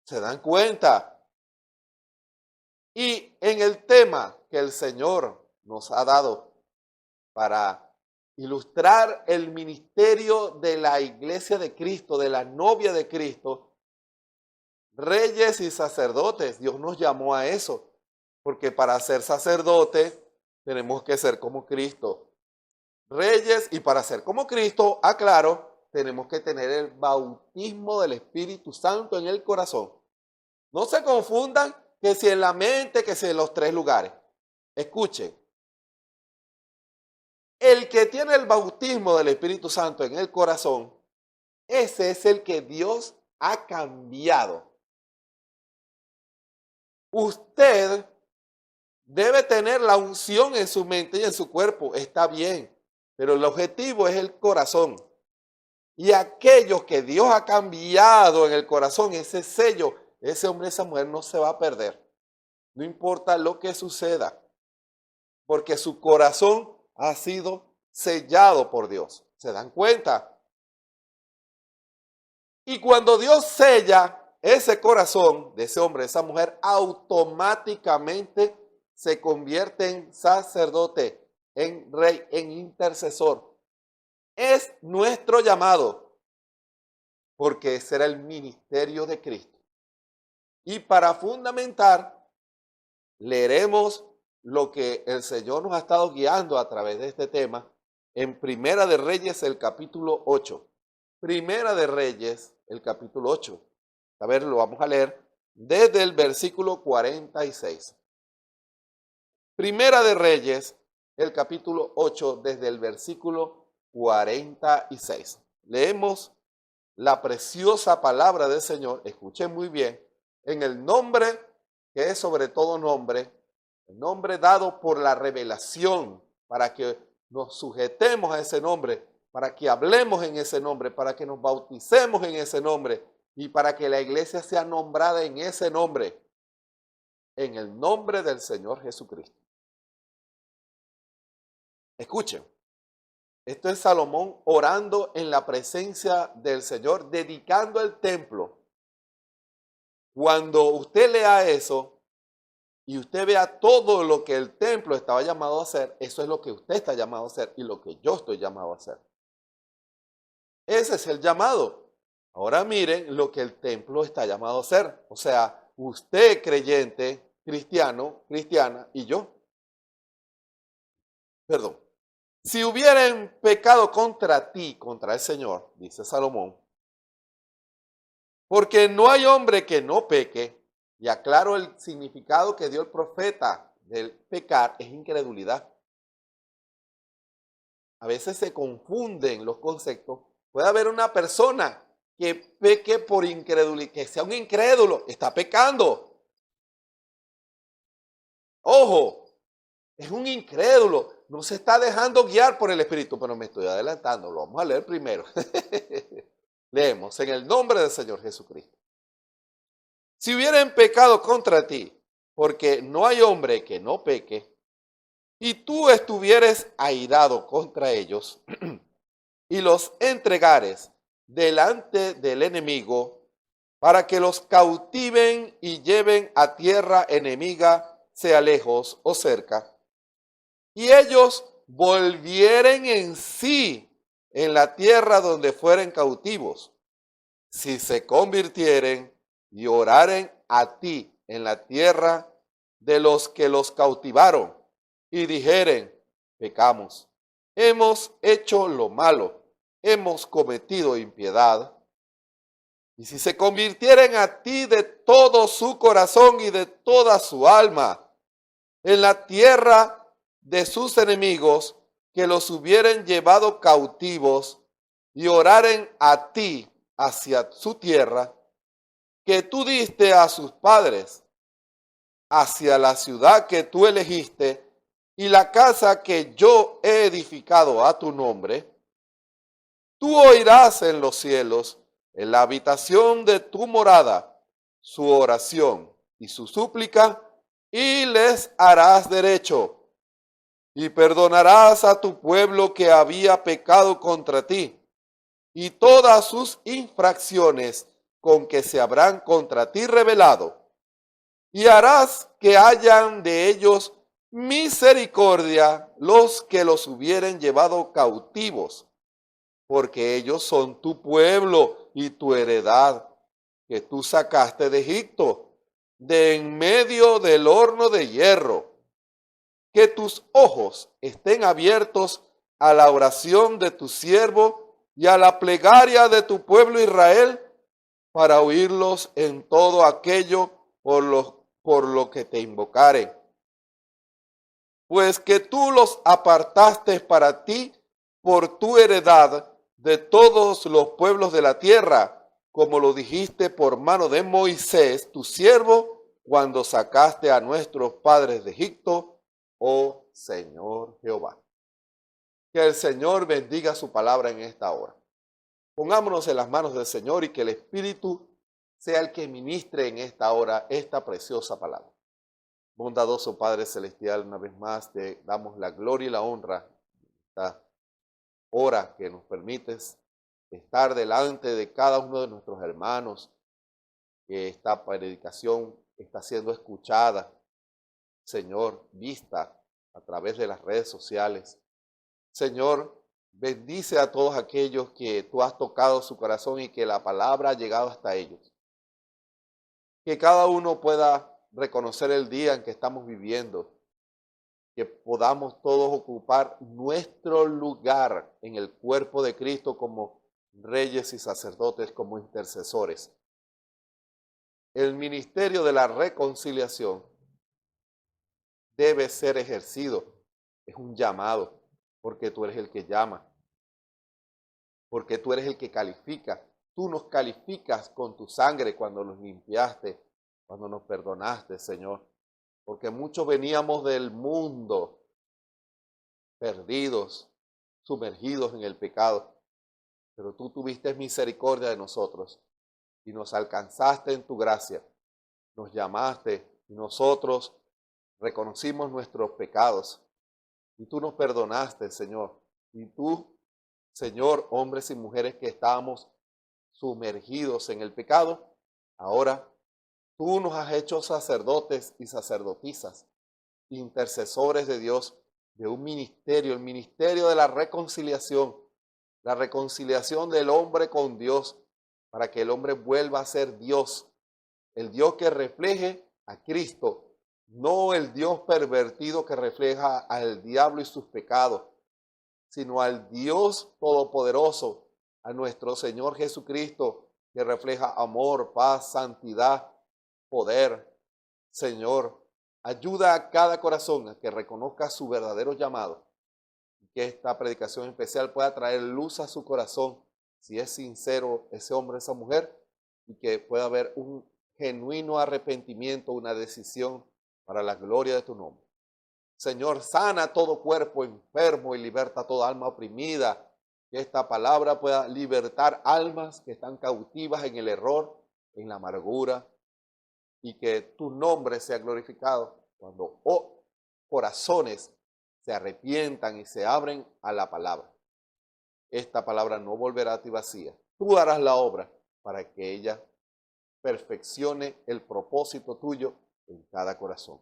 Speaker 1: ¿Se dan cuenta? Y en el tema que el Señor nos ha dado para ilustrar el ministerio de la iglesia de Cristo, de la novia de Cristo, reyes y sacerdotes, Dios nos llamó a eso, porque para ser sacerdote tenemos que ser como Cristo. Reyes, y para ser como Cristo, aclaro, tenemos que tener el bautismo del Espíritu Santo en el corazón. No se confundan que si en la mente, que si en los 3 lugares. Escuchen. El que tiene el bautismo del Espíritu Santo en el corazón, ese es el que Dios ha cambiado. Usted debe tener la unción en su mente y en su cuerpo, está bien, pero el objetivo es el corazón. Y aquellos que Dios ha cambiado en el corazón, ese sello, ese hombre, esa mujer no se va a perder. No importa lo que suceda, porque su corazón ha sido sellado por Dios. ¿Se dan cuenta? Y cuando Dios sella ese corazón de ese hombre, de esa mujer, automáticamente se convierte en sacerdote, en rey, en intercesor. Es nuestro llamado, porque ese era el ministerio de Cristo. Y para fundamentar, leeremos lo que el Señor nos ha estado guiando a través de este tema en Primera de Reyes, el capítulo 8. Primera de Reyes, el capítulo 8. A ver, lo vamos a leer desde el versículo 46. Primera de Reyes, el capítulo 8, desde el versículo 46. Leemos la preciosa palabra del Señor, escuchen muy bien, en el nombre que es sobre todo nombre, el nombre dado por la revelación, para que nos sujetemos a ese nombre, para que hablemos en ese nombre, para que nos bauticemos en ese nombre y para que la iglesia sea nombrada en ese nombre, en el nombre del Señor Jesucristo. Escuchen, esto es Salomón orando en la presencia del Señor, dedicando el templo. Cuando usted lea eso y usted vea todo lo que el templo estaba llamado a hacer, eso es lo que usted está llamado a hacer y lo que yo estoy llamado a hacer. Ese es el llamado. Ahora miren lo que el templo está llamado a hacer. O sea, usted creyente, cristiano, cristiana y yo. Perdón. Si hubieran pecado contra ti, contra el Señor, dice Salomón, porque no hay hombre que no peque, y aclaro el significado que dio el profeta del pecar, es incredulidad. A veces se confunden los conceptos. Puede haber una persona que peque por incredulidad, que sea un incrédulo, está pecando. Ojo, es un incrédulo, no se está dejando guiar por el Espíritu, pero me estoy adelantando, lo vamos a leer primero. Leemos, en el nombre del Señor Jesucristo. Si hubieran pecado contra ti, porque no hay hombre que no peque, y tú estuvieres airado contra ellos, y los entregares delante del enemigo, para que los cautiven y lleven a tierra enemiga, sea lejos o cerca, y ellos volvieren en sí en la tierra donde fueren cautivos, si se convirtieren y oraren a ti en la tierra de los que los cautivaron, y dijeren, pecamos, hemos hecho lo malo, hemos cometido impiedad, y si se convirtieren a ti de todo su corazón y de toda su alma, en la tierra de sus enemigos, que los hubieren llevado cautivos, y oraren a ti hacia su tierra, que tú diste a sus padres, hacia la ciudad que tú elegiste, y la casa que yo he edificado a tu nombre, tú oirás en los cielos, en la habitación de tu morada, su oración y su súplica, y les harás derecho, y perdonarás a tu pueblo que había pecado contra ti, y todas sus infracciones con que se habrán contra ti rebelado, y harás que hayan de ellos misericordia los que los hubieren llevado cautivos, porque ellos son tu pueblo y tu heredad, que tú sacaste de Egipto, de en medio del horno de hierro. Que tus ojos estén abiertos a la oración de tu siervo y a la plegaria de tu pueblo Israel, para oírlos en todo aquello por lo que te invocaren. pues que tú los apartaste para ti por tu heredad de todos los pueblos de la tierra, como lo dijiste por mano de Moisés, tu siervo, cuando sacaste a nuestros padres de Egipto, oh Señor Jehová. Que el Señor bendiga su palabra en esta hora. Pongámonos en las manos del Señor y que el Espíritu sea el que ministre en esta hora esta preciosa palabra. Bondadoso Padre Celestial, una vez más te damos la gloria y la honra esta hora que nos permites estar delante de cada uno de nuestros hermanos, que esta predicación está siendo escuchada, Señor, vista a través de las redes sociales. Señor, bendice a todos aquellos que tú has tocado su corazón y que la palabra ha llegado hasta ellos. Que cada uno pueda reconocer el día en que estamos viviendo, que podamos todos ocupar nuestro lugar en el cuerpo de Cristo como reyes y sacerdotes, como intercesores. El ministerio de la reconciliación debe ser ejercido, es un llamado, porque tú eres el que llama, porque tú eres el que califica. Tú nos calificas con tu sangre cuando nos limpiaste, cuando nos perdonaste, Señor. Porque muchos veníamos del mundo perdidos, sumergidos en el pecado. Pero tú tuviste misericordia de nosotros y nos alcanzaste en tu gracia. Nos llamaste y nosotros reconocimos nuestros pecados. Y tú nos perdonaste, Señor. Y tú, Señor, hombres y mujeres que estábamos sumergidos en el pecado, ahora tú nos has hecho sacerdotes y sacerdotisas, intercesores de Dios, de un ministerio, el ministerio de la reconciliación del hombre con Dios, para que el hombre vuelva a ser Dios, el Dios que refleje a Cristo, no el Dios pervertido que refleja al diablo y sus pecados, sino al Dios todopoderoso, a nuestro Señor Jesucristo, que refleja amor, paz, santidad, poder. Señor, ayuda a cada corazón a que reconozca su verdadero llamado, y que esta predicación especial pueda traer luz a su corazón, si es sincero ese hombre, esa mujer, y que pueda haber un genuino arrepentimiento, una decisión para la gloria de tu nombre. Señor, sana todo cuerpo enfermo y liberta toda alma oprimida. Que esta palabra pueda libertar almas que están cautivas en el error, en la amargura, y que tu nombre sea glorificado cuando corazones se arrepientan y se abren a la palabra. Esta palabra no volverá a ti vacía. Tú harás la obra para que ella perfeccione el propósito tuyo en cada corazón.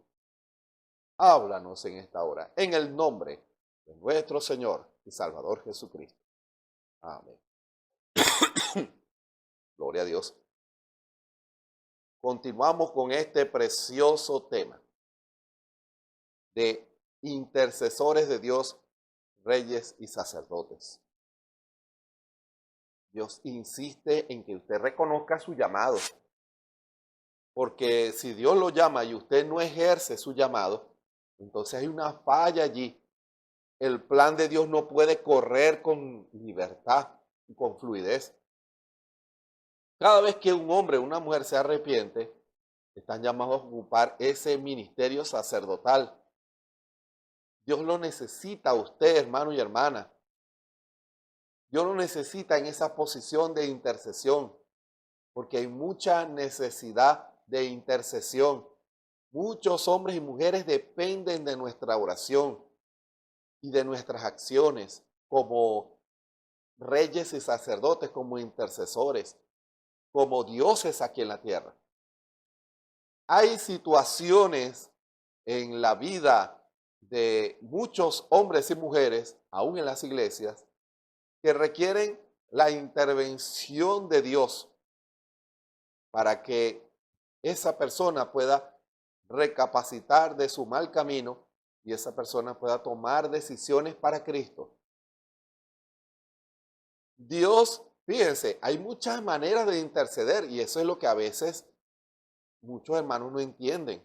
Speaker 1: Háblanos en esta hora, en el nombre de nuestro Señor y Salvador Jesucristo. Amén. Gloria a Dios. Continuamos con este precioso tema de intercesores de Dios, reyes y sacerdotes. Dios insiste en que usted reconozca su llamado, porque si Dios lo llama y usted no ejerce su llamado, entonces hay una falla allí. El plan de Dios no puede correr con libertad y con fluidez. Cada vez que un hombre o una mujer se arrepiente, están llamados a ocupar ese ministerio sacerdotal. Dios lo necesita a usted, hermano y hermana. Dios lo necesita en esa posición de intercesión, porque hay mucha necesidad de intercesión. Muchos hombres y mujeres dependen de nuestra oración y de nuestras acciones como reyes y sacerdotes, como intercesores, como dioses aquí en la tierra. Hay situaciones en la vida de muchos hombres y mujeres, aún en las iglesias, que requieren la intervención de Dios para que esa persona pueda recapacitar de su mal camino y esa persona pueda tomar decisiones para Cristo. Dios, fíjense, hay muchas maneras de interceder y eso es lo que a veces muchos hermanos no entienden.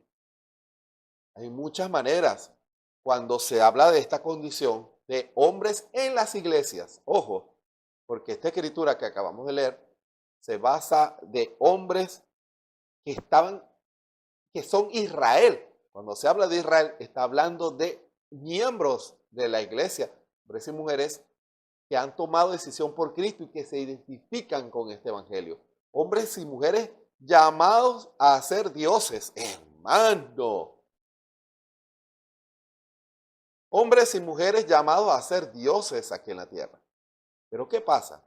Speaker 1: Hay muchas maneras. cuando se habla de esta condición de hombres en las iglesias, ojo, porque esta escritura que acabamos de leer se basa de hombres que son Israel. Cuando se habla de Israel, está hablando de miembros de la iglesia, hombres y mujeres que han tomado decisión por Cristo y que se identifican con este evangelio. Hombres y mujeres llamados a ser dioses, hermano. Hombres y mujeres llamados a ser dioses aquí en la tierra. Pero ¿qué pasa?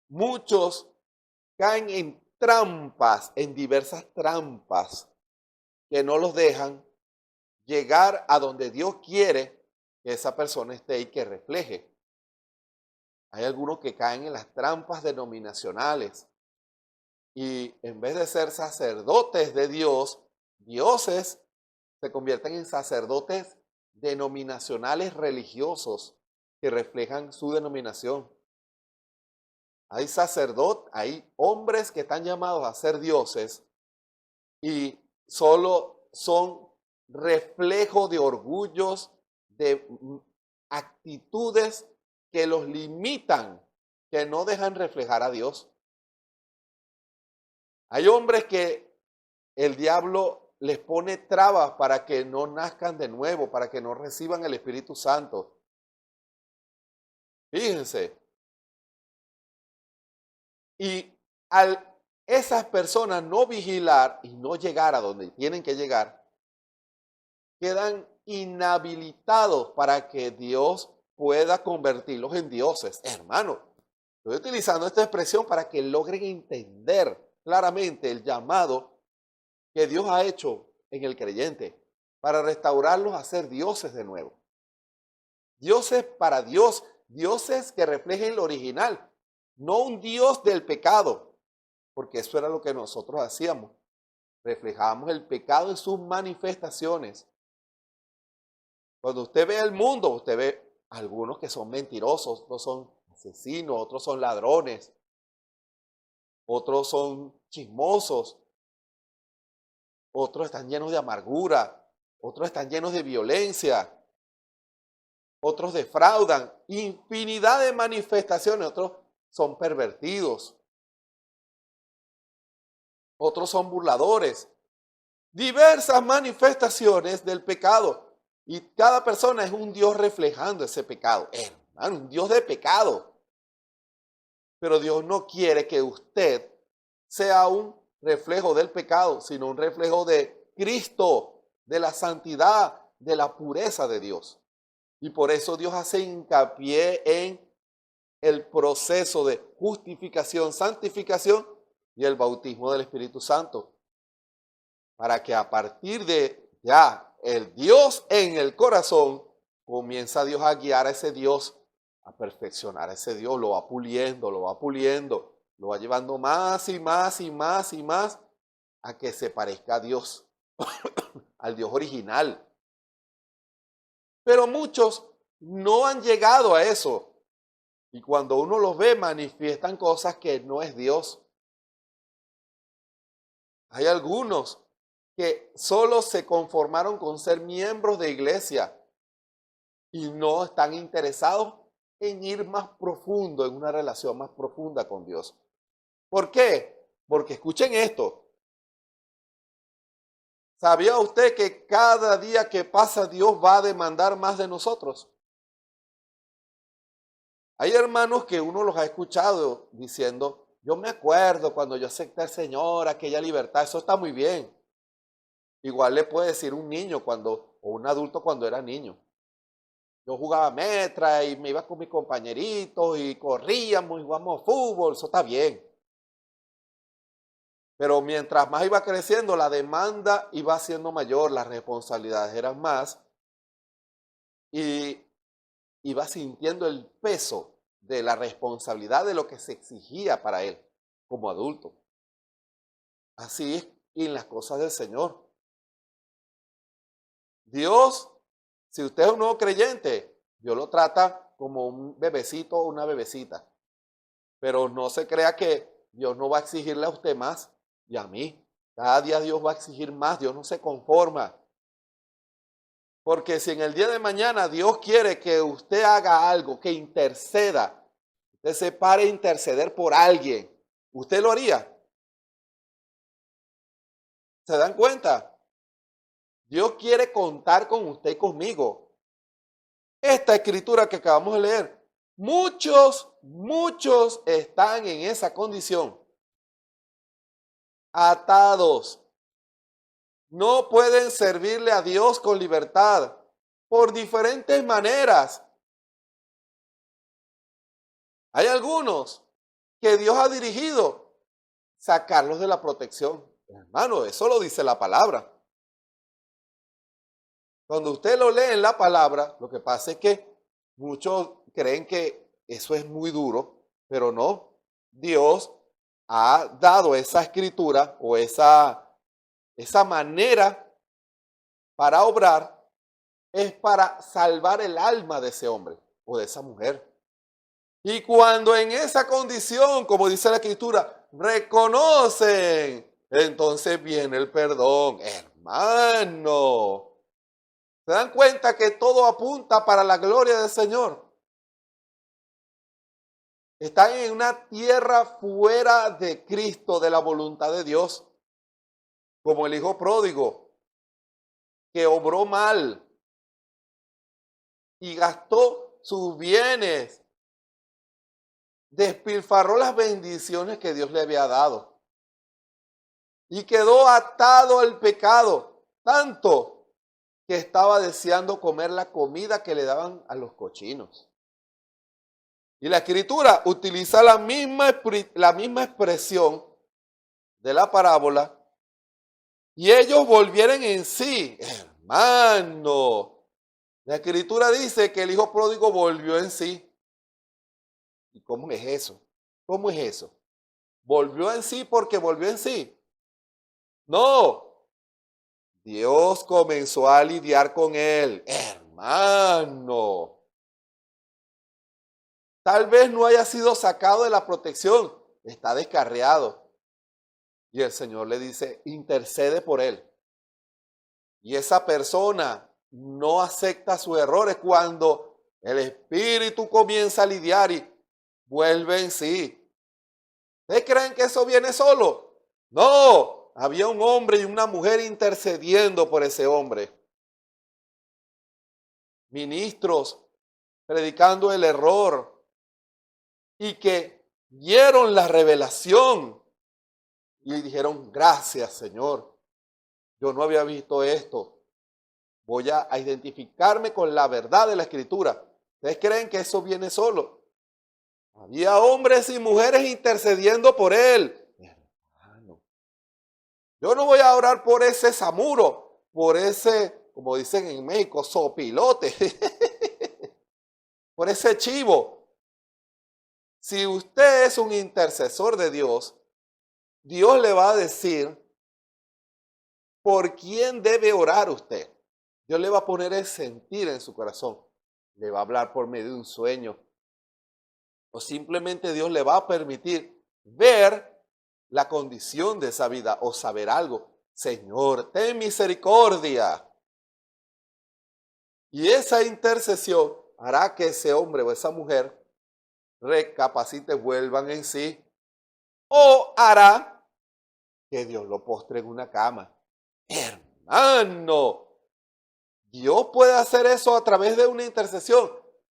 Speaker 1: Muchos caen en trampas, en diversas trampas, que no los dejan llegar a donde Dios quiere que esa persona esté y que refleje. Hay algunos que caen en las trampas denominacionales y en vez de ser sacerdotes de Dios, dioses, se convierten en sacerdotes denominacionales religiosos que reflejan su denominación. Hay sacerdotes, hay hombres que están llamados a ser dioses y solo son reflejo de orgullos, de actitudes que los limitan, que no dejan reflejar a Dios. Hay hombres que el diablo les pone trabas para que no nazcan de nuevo, para que no reciban el Espíritu Santo. Fíjense. Y al esas personas no vigilar y no llegar a donde tienen que llegar, quedan inhabilitados para que Dios pueda convertirlos en dioses. Hermano, estoy utilizando esta expresión para que logren entender claramente el llamado que Dios ha hecho en el creyente para restaurarlos a ser dioses de nuevo. Dioses para Dios, dioses que reflejen lo original, no un Dios del pecado, porque eso era lo que nosotros hacíamos. Reflejábamos el pecado en sus manifestaciones. Cuando usted ve el mundo, usted ve algunos que son mentirosos, otros son asesinos, otros son ladrones, otros son chismosos, otros están llenos de amargura, otros están llenos de violencia, otros defraudan, infinidad de manifestaciones, otros son pervertidos, otros son burladores, diversas manifestaciones del pecado. Y cada persona es un Dios reflejando ese pecado. Hermano, un Dios de pecado. Pero Dios no quiere que usted sea un reflejo del pecado, sino un reflejo de Cristo, de la santidad, de la pureza de Dios. Y por eso Dios hace hincapié en el proceso de justificación, santificación y el bautismo del Espíritu Santo. Para que a partir de ya el Dios en el corazón, comienza Dios a guiar a ese Dios, a perfeccionar a ese Dios, lo va puliendo, lo va llevando más y más y más y más a que se parezca a Dios, al Dios original. Pero muchos no han llegado a eso. Y cuando uno los ve, manifiestan cosas que no es Dios. Hay algunos que solo se conformaron con ser miembros de iglesia y no están interesados en ir más profundo, en una relación más profunda con Dios. ¿Por qué? Porque escuchen esto. ¿Sabía usted que cada día que pasa Dios va a demandar más de nosotros? Hay hermanos que uno los ha escuchado diciendo, yo me acuerdo cuando yo acepté al Señor, aquella libertad, eso está muy bien. Igual le puede decir un niño o un adulto cuando era niño. Yo jugaba metra y me iba con mis compañeritos y corríamos y jugábamos fútbol, eso está bien. Pero mientras más iba creciendo, la demanda iba siendo mayor, las responsabilidades eran más y iba sintiendo el peso de la responsabilidad de lo que se exigía para él como adulto. Así es en las cosas del Señor. Dios, si usted es un nuevo creyente, Dios lo trata como un bebecito o una bebecita. Pero no se crea que Dios no va a exigirle a usted más y a mí. Cada día Dios va a exigir más, Dios no se conforma. Porque si en el día de mañana Dios quiere que usted haga algo, que interceda, usted se pare a interceder por alguien, ¿usted lo haría? ¿Se dan cuenta? Dios quiere contar con usted y conmigo. Esta escritura que acabamos de leer, muchos están en esa condición. Atados. No pueden servirle a Dios con libertad por diferentes maneras. Hay algunos que Dios ha dirigido sacarlos de la protección. Hermano, eso lo dice la palabra. Cuando usted lo lee en la palabra, lo que pasa es que muchos creen que eso es muy duro, pero no. Dios ha dado esa escritura o esa manera para obrar, es para salvar el alma de ese hombre o de esa mujer. Y cuando en esa condición, como dice la escritura, reconocen, entonces viene el perdón. Hermano, ¿se dan cuenta que todo apunta para la gloria del Señor? Están en una tierra fuera de Cristo, de la voluntad de Dios, como el hijo pródigo, que obró mal y gastó sus bienes, despilfarró las bendiciones que Dios le había dado y quedó atado al pecado, tanto que estaba deseando comer la comida que le daban a los cochinos. Y la escritura utiliza la misma expresión de la parábola, y ellos volvieron en sí. Hermano, la escritura dice que el hijo pródigo volvió en sí. ¿Y cómo es eso? ¿Cómo es eso? ¿Volvió en sí porque volvió en sí? No. Dios comenzó a lidiar con él. Hermano. Tal vez no haya sido sacado de la protección. Está descarriado. Y el Señor le dice, intercede por él. Y esa persona no acepta sus errores cuando el Espíritu comienza a lidiar y vuelve en sí. ¿Ustedes creen que eso viene solo? No, había un hombre y una mujer intercediendo por ese hombre. Ministros predicando el error y que vieron la revelación y dijeron, gracias Señor, yo no había visto esto. Voy a identificarme con la verdad de la Escritura. ¿Ustedes creen que eso viene solo? Había hombres y mujeres intercediendo por él. Hermano, yo no voy a orar por ese samuro, por ese, como dicen en México, sopilote, por ese chivo. Si usted es un intercesor de Dios, Dios le va a decir por quién debe orar usted. Dios le va a poner el sentir en su corazón. Le va a hablar por medio de un sueño. O simplemente Dios le va a permitir ver la condición de esa vida o saber algo. Señor, ten misericordia. Y esa intercesión hará que ese hombre o esa mujer recapacite, vuelvan en sí. O hará que Dios lo postre en una cama. Hermano, ¿Dios puede hacer eso a través de una intercesión?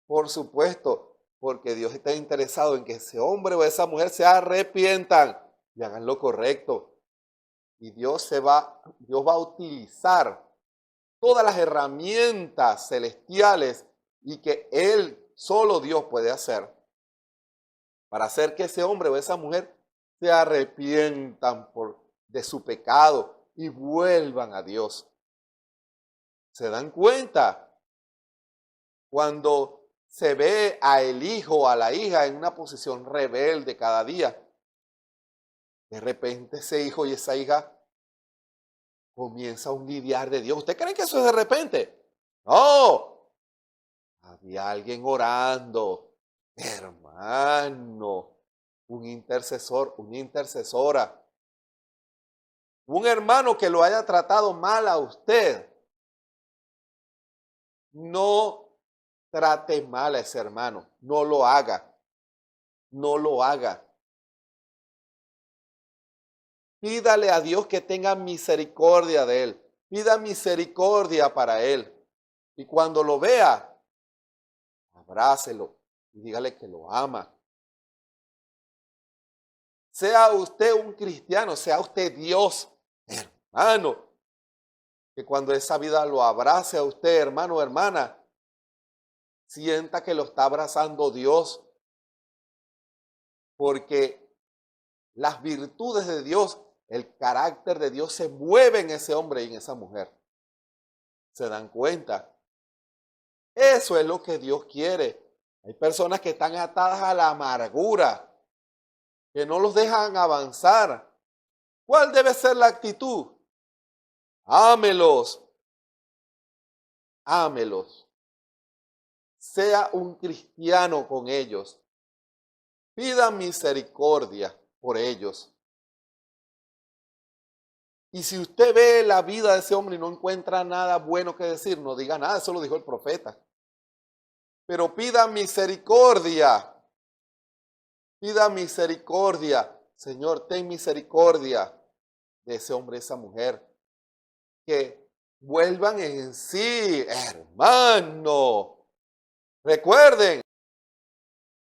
Speaker 1: Por supuesto, porque Dios está interesado en que ese hombre o esa mujer se arrepientan y hagan lo correcto. Y Dios va a utilizar todas las herramientas celestiales y que solo Dios puede hacer para hacer que ese hombre o esa mujer se arrepientan de su pecado y vuelvan a Dios. ¿Se dan cuenta? Cuando se ve a el hijo o a la hija en una posición rebelde cada día, de repente ese hijo y esa hija comienza un lidiar de Dios. ¿Usted cree que eso es de repente? No. Había alguien orando. Hermano, un intercesor, una intercesora. Un hermano que lo haya tratado mal a usted. No trate mal a ese hermano. No lo haga. No lo haga. Pídale a Dios que tenga misericordia de él. Pida misericordia para él. Y cuando lo vea, abrácelo y dígale que lo ama. Sea usted un cristiano, sea usted Dios, hermano. Que cuando esa vida lo abrace a usted, hermano o hermana, sienta que lo está abrazando Dios. Porque las virtudes de Dios, el carácter de Dios se mueve en ese hombre y en esa mujer. ¿Se dan cuenta? Eso es lo que Dios quiere. Hay personas que están atadas a la amargura, que no los dejan avanzar. ¿Cuál debe ser la actitud? Ámelos. Ámelos. Sea un cristiano con ellos. Pida misericordia por ellos. Y si usted ve la vida de ese hombre y no encuentra nada bueno que decir, no diga nada, eso lo dijo el profeta. Pero pida misericordia. Pida misericordia. Señor, ten misericordia de ese hombre, esa mujer. Que vuelvan en sí, hermano. Recuerden,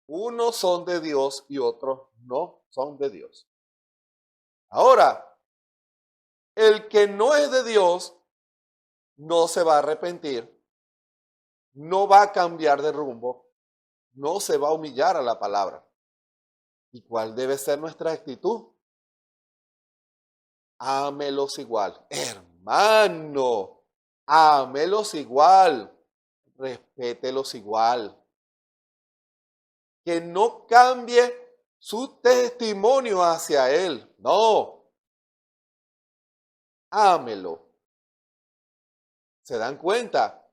Speaker 1: unos son de Dios y otros no son de Dios. Ahora, el que no es de Dios no se va a arrepentir, no va a cambiar de rumbo, no se va a humillar a la palabra. ¿Y cuál debe ser nuestra actitud? Ámelos igual. Hermano, ámelos igual. Respételos igual. Que no cambie su testimonio hacia él. No. Ámelo. ¿Se dan cuenta?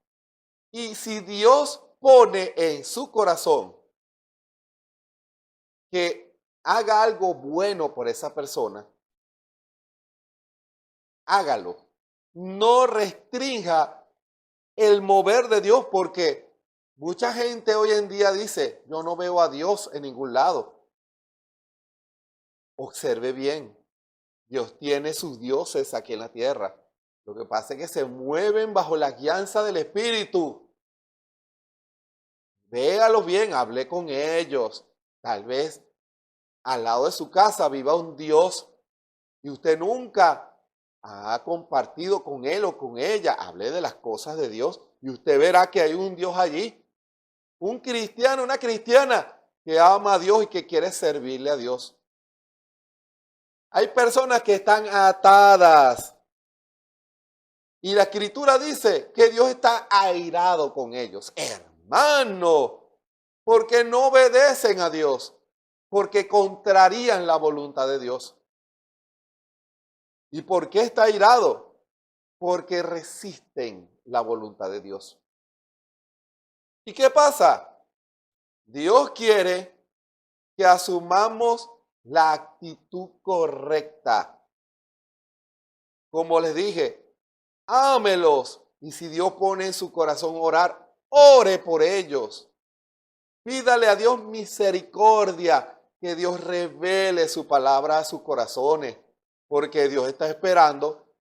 Speaker 1: Y si Dios pone en su corazón que haga algo bueno por esa persona, hágalo. No restrinja el mover de Dios, porque mucha gente hoy en día dice, yo no veo a Dios en ningún lado. Observe bien, Dios tiene sus dioses aquí en la tierra. Lo que pasa es que se mueven bajo la guianza del Espíritu. Véalos bien, hable con ellos. Tal vez al lado de su casa viva un Dios y usted nunca ha compartido con él o con ella. Hable de las cosas de Dios y usted verá que hay un Dios allí. Un cristiano, una cristiana que ama a Dios y que quiere servirle a Dios. Hay personas que están atadas. Y la Escritura dice que Dios está airado con ellos. Hermano, porque no obedecen a Dios, porque contrarían la voluntad de Dios. ¿Y por qué está airado? Porque resisten la voluntad de Dios. ¿Y qué pasa? Dios quiere que asumamos la actitud correcta. Como les dije, ámelos. Y si Dios pone en su corazón orar, ore por ellos. Pídale a Dios misericordia, que Dios revele su palabra a sus corazones. Porque Dios está esperando,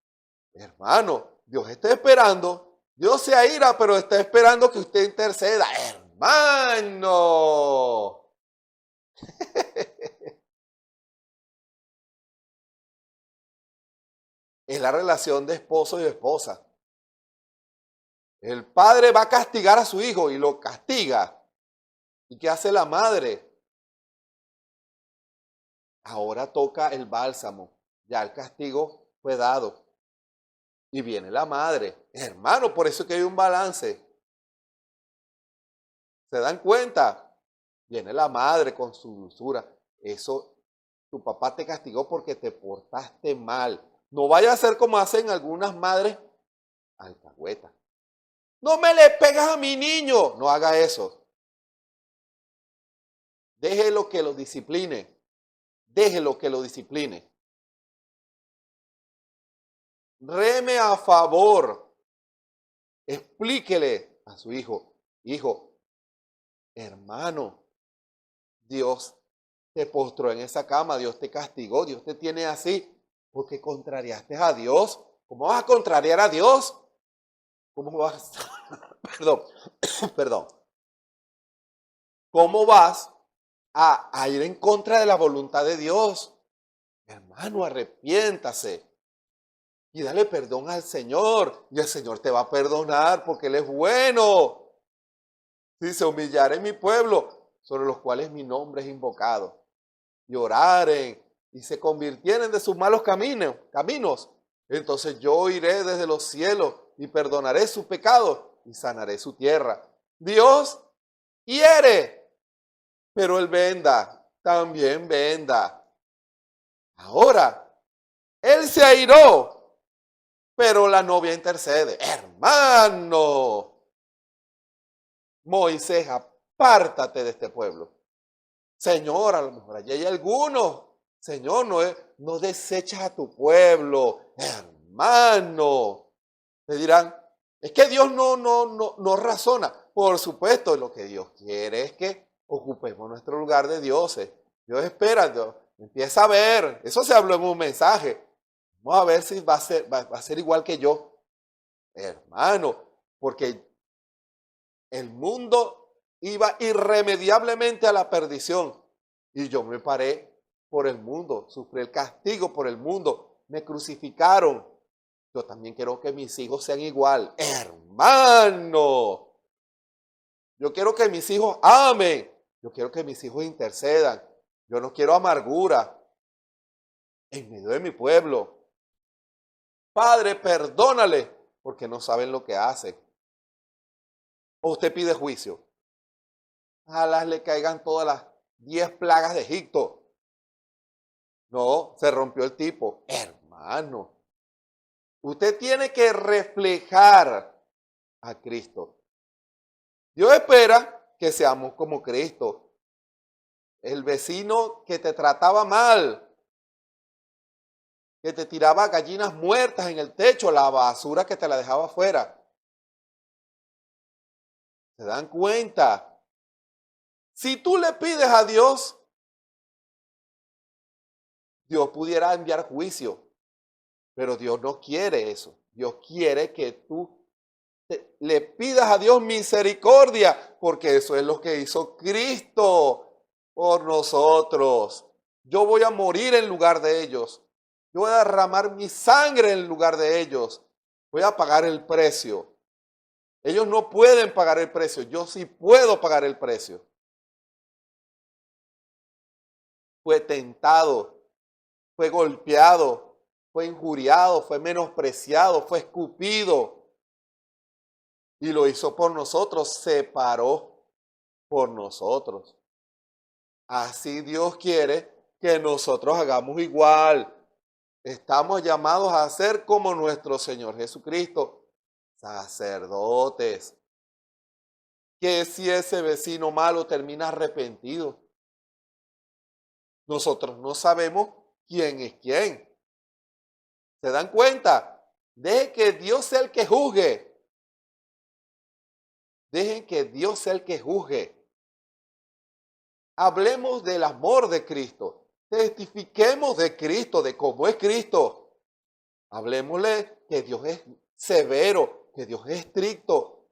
Speaker 1: hermano, Dios está esperando. Dios se aira, pero está esperando que usted interceda. Hermano. Es la relación de esposo y de esposa. El padre va a castigar a su hijo y lo castiga. ¿Y qué hace la madre? Ahora toca el bálsamo. Ya el castigo fue dado. Y viene la madre. Hermano, por eso es que hay un balance. ¿Se dan cuenta? Viene la madre con su dulzura. Eso, tu papá te castigó porque te portaste mal. No vaya a ser como hacen algunas madres alcahuetas. No me le pegas a mi niño. No haga eso. Déjelo que lo discipline. Déjelo que lo discipline. Reme a favor. Explíquele a su hijo: hijo, hermano, Dios te postró en esa cama, Dios te castigó, Dios te tiene así porque contrariaste a Dios. ¿Cómo vas a contrariar a Dios? ¿Cómo vas? Perdón, perdón. ¿Cómo vas a ir en contra de la voluntad de Dios? Hermano, arrepiéntase y dale perdón al Señor, y el Señor te va a perdonar porque Él es bueno. Si se humillare en mi pueblo, sobre los cuales mi nombre es invocado, y oraren y se convirtieren de sus malos caminos, entonces yo iré desde los cielos y perdonaré sus pecados y sanaré su tierra. Dios hiere, pero Él venda, también venda. Ahora, Él se airó, pero la novia intercede. Hermano, Moisés, apártate de este pueblo. Señor, a lo mejor allí hay algunos. Señor, no desechas a tu pueblo. Hermano, te dirán, es que Dios no razona. Por supuesto, lo que Dios quiere es que ocupemos nuestro lugar de dioses. Dios espera, Dios empieza a ver. Eso se habló en un mensaje. Vamos a ver si va a ser igual que yo. Hermano, porque el mundo iba irremediablemente a la perdición. Y yo me paré por el mundo, sufrí el castigo por el mundo, me crucificaron. Yo también quiero que mis hijos sean igual. Hermano, yo quiero que mis hijos amen. Yo quiero que mis hijos intercedan. Yo no quiero amargura en medio de mi pueblo. Padre, perdónale, porque no saben lo que hacen. O usted pide juicio. Ojalá le caigan todas las 10 plagas de Egipto. No, se rompió el tipo. Hermano, usted tiene que reflejar a Cristo. Dios espera que seamos como Cristo. El vecino que te trataba mal, que te tiraba gallinas muertas en el techo, la basura que te la dejaba afuera. ¿Se dan cuenta? Si tú le pides a Dios, Dios pudiera enviar juicio, pero Dios no quiere eso. Dios quiere que tú le pidas a Dios misericordia, porque eso es lo que hizo Cristo por nosotros. Yo voy a morir en lugar de ellos. Yo voy a derramar mi sangre en lugar de ellos. Voy a pagar el precio. Ellos no pueden pagar el precio. Yo sí puedo pagar el precio. Fue tentado, fue golpeado, fue injuriado, fue menospreciado, fue escupido. Y lo hizo por nosotros, se paró por nosotros. Así Dios quiere que nosotros hagamos igual. Estamos llamados a ser como nuestro Señor Jesucristo, sacerdotes. Que si ese vecino malo termina arrepentido, nosotros no sabemos quién es quién. ¿Se dan cuenta? Dejen que Dios sea el que juzgue. Dejen que Dios sea el que juzgue. Hablemos del amor de Cristo. Testifiquemos de Cristo, de cómo es Cristo. Hablemosle que Dios es severo, que Dios es estricto.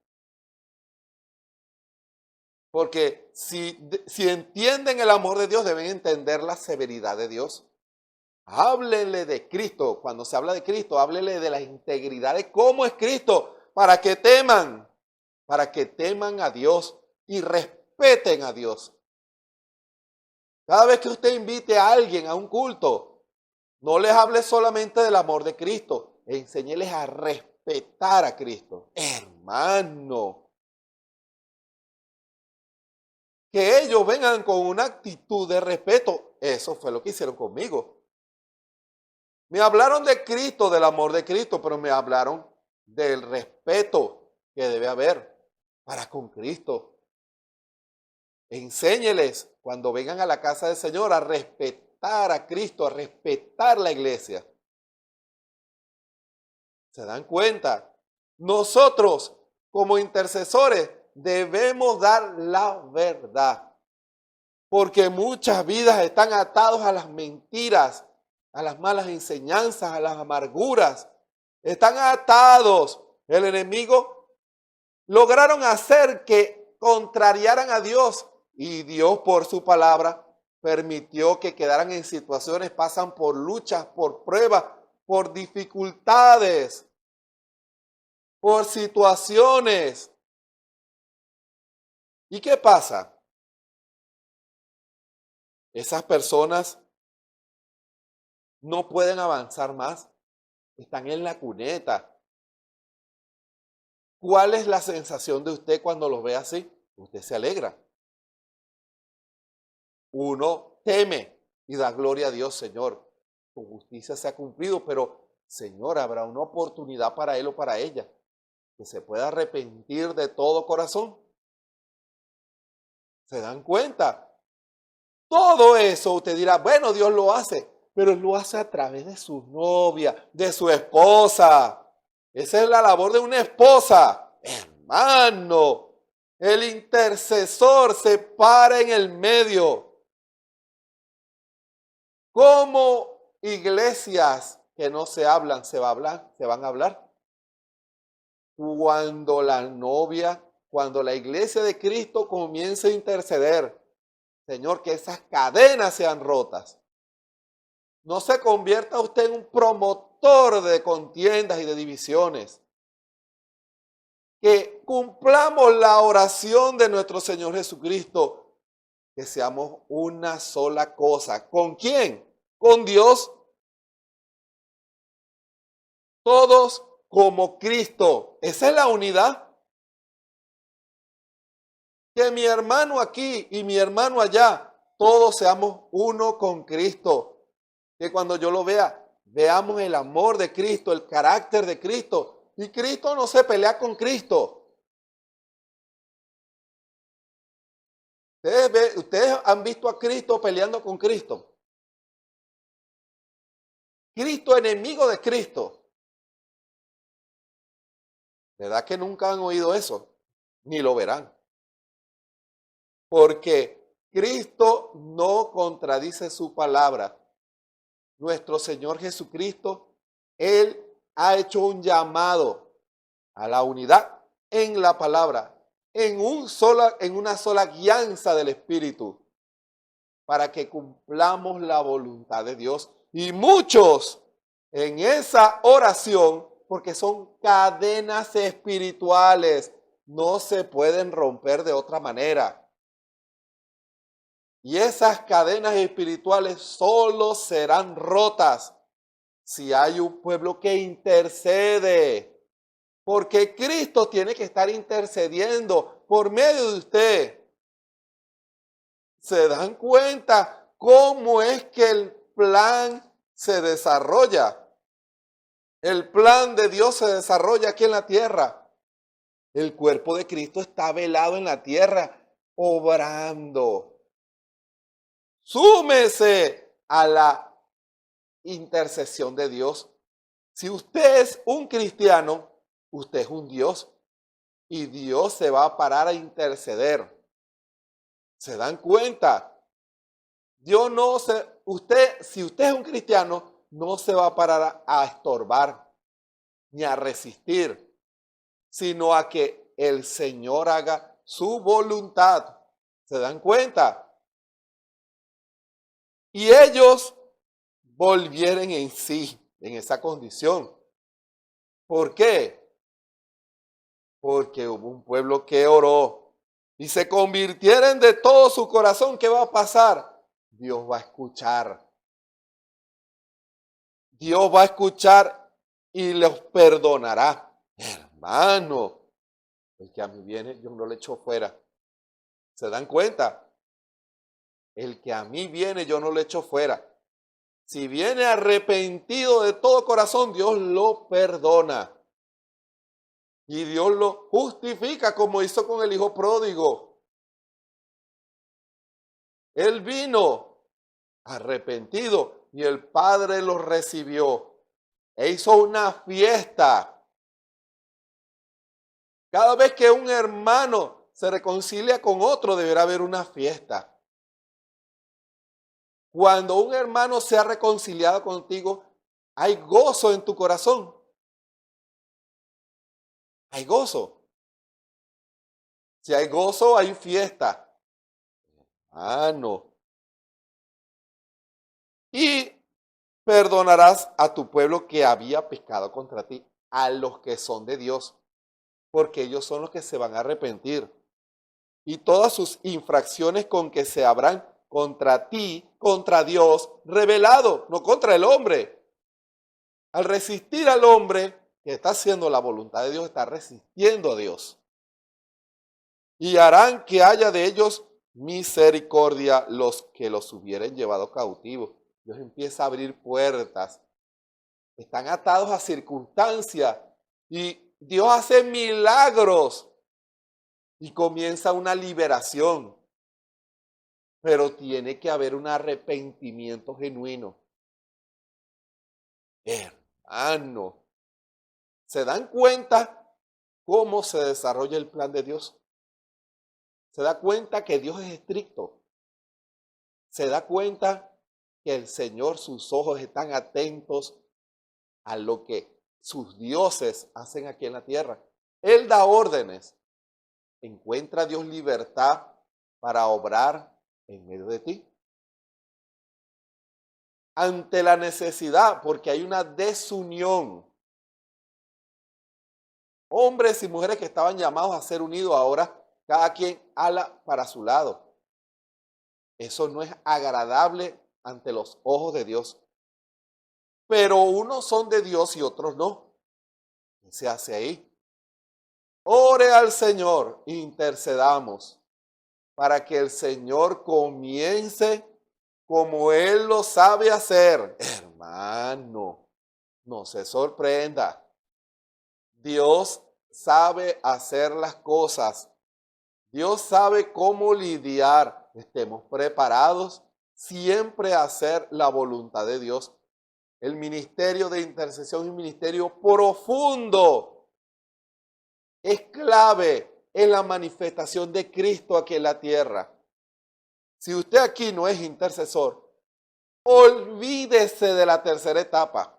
Speaker 1: Porque si entienden el amor de Dios, deben entender la severidad de Dios. Háblenle de Cristo. Cuando se habla de Cristo, háblenle de la integridad de cómo es Cristo, para que teman a Dios y respeten a Dios. Cada vez que usted invite a alguien a un culto, no les hable solamente del amor de Cristo, enséñeles a respetar a Cristo. Hermano, que ellos vengan con una actitud de respeto. Eso fue lo que hicieron conmigo. Me hablaron de Cristo, del amor de Cristo, pero me hablaron del respeto que debe haber para con Cristo. Enséñeles cuando vengan a la casa del Señor a respetar a Cristo, a respetar la iglesia. ¿Se dan cuenta? Nosotros, como intercesores, debemos dar la verdad. Porque muchas vidas están atadas a las mentiras, a las malas enseñanzas, a las amarguras. Están atados. El enemigo lograron hacer que contrariaran a Dios. Y Dios, por su palabra, permitió que quedaran en situaciones, pasan por luchas, por pruebas, por dificultades, por situaciones. ¿Y qué pasa? Esas personas no pueden avanzar más, están en la cuneta. ¿Cuál es la sensación de usted cuando los ve así? Usted se alegra. Uno teme y da gloria a Dios, Señor. Tu justicia se ha cumplido, pero Señor, habrá una oportunidad para él o para ella que se pueda arrepentir de todo corazón. ¿Se dan cuenta? Todo eso usted dirá, bueno, Dios lo hace, pero Él lo hace a través de su novia, de su esposa. Esa es la labor de una esposa. Hermano, el intercesor se para en el medio. ¿Cómo iglesias que no se hablan se van a hablar? Cuando la novia, cuando la iglesia de Cristo comience a interceder, Señor, que esas cadenas sean rotas. No se convierta usted en un promotor de contiendas y de divisiones. Que cumplamos la oración de nuestro Señor Jesucristo. Que seamos una sola cosa. ¿Con quién? Con Dios. Todos como Cristo. Esa es la unidad. Que mi hermano aquí y mi hermano allá, todos seamos uno con Cristo. Que cuando yo lo vea, veamos el amor de Cristo, el carácter de Cristo. Y Cristo no se pelea con Cristo. Ustedes han visto a Cristo peleando con Cristo. Cristo enemigo de Cristo. ¿Verdad que nunca han oído eso? Ni lo verán. Porque Cristo no contradice su palabra. Nuestro Señor Jesucristo, Él ha hecho un llamado a la unidad en la palabra, en una sola guianza del Espíritu, para que cumplamos la voluntad de Dios. Y muchos en esa oración, porque son cadenas espirituales, no se pueden romper de otra manera. Y esas cadenas espirituales solo serán rotas si hay un pueblo que intercede. Porque Cristo tiene que estar intercediendo por medio de usted. ¿Se dan cuenta cómo es que el plan se desarrolla? El plan de Dios se desarrolla aquí en la tierra. El cuerpo de Cristo está velado en la tierra, obrando. Súmese a la intercesión de Dios. Si usted es un cristiano, usted es un Dios. Y Dios se va a parar a interceder. ¿Se dan cuenta? Si usted es un cristiano, no se va a parar a estorbar ni a resistir, sino a que el Señor haga su voluntad. ¿Se dan cuenta? Y ellos volvieron en sí, en esa condición. ¿Por qué? Porque hubo un pueblo que oró y se convirtieron de todo su corazón. ¿Qué va a pasar? Dios va a escuchar. Dios va a escuchar y los perdonará. Hermano, el que a mí viene, yo no lo echo fuera. ¿Se dan cuenta? El que a mí viene, yo no lo echo fuera. Si viene arrepentido de todo corazón, Dios lo perdona. Y Dios lo justifica como hizo con el hijo pródigo. Él vino arrepentido y el Padre lo recibió. E hizo una fiesta. Cada vez que un hermano se reconcilia con otro, deberá haber una fiesta. Cuando un hermano se ha reconciliado contigo, hay gozo en tu corazón. Hay gozo. Si hay gozo, hay fiesta. No. Y perdonarás a tu pueblo que había pecado contra ti, a los que son de Dios, porque ellos son los que se van a arrepentir. Y todas sus infracciones con que se habrán contra ti, contra Dios, revelado, no contra el hombre. Al resistir al hombre que está haciendo la voluntad de Dios, está resistiendo a Dios. Y harán que haya de ellos misericordia los que los hubieren llevado cautivos. Dios empieza a abrir puertas. Están atados a circunstancias y Dios hace milagros y comienza una liberación. Pero tiene que haber un arrepentimiento genuino. Hermano, ¿se dan cuenta cómo se desarrolla el plan de Dios? Se da cuenta que Dios es estricto. Se da cuenta que el Señor, sus ojos están atentos a lo que sus dioses hacen aquí en la tierra. Él da órdenes. Encuentra Dios libertad para obrar en medio de ti. Ante la necesidad, porque hay una desunión. Hombres y mujeres que estaban llamados a ser unidos, ahora cada quien ala para su lado. Eso no es agradable ante los ojos de Dios. Pero unos son de Dios y otros no. ¿Qué se hace ahí? Ore al Señor, intercedamos para que el Señor comience como Él lo sabe hacer. Hermano, no se sorprenda. Dios sabe hacer las cosas. Dios sabe cómo lidiar. Estemos preparados siempre a hacer la voluntad de Dios. El ministerio de intercesión es un ministerio profundo. Es clave en la manifestación de Cristo aquí en la tierra. Si usted aquí no es intercesor, olvídese de la tercera etapa.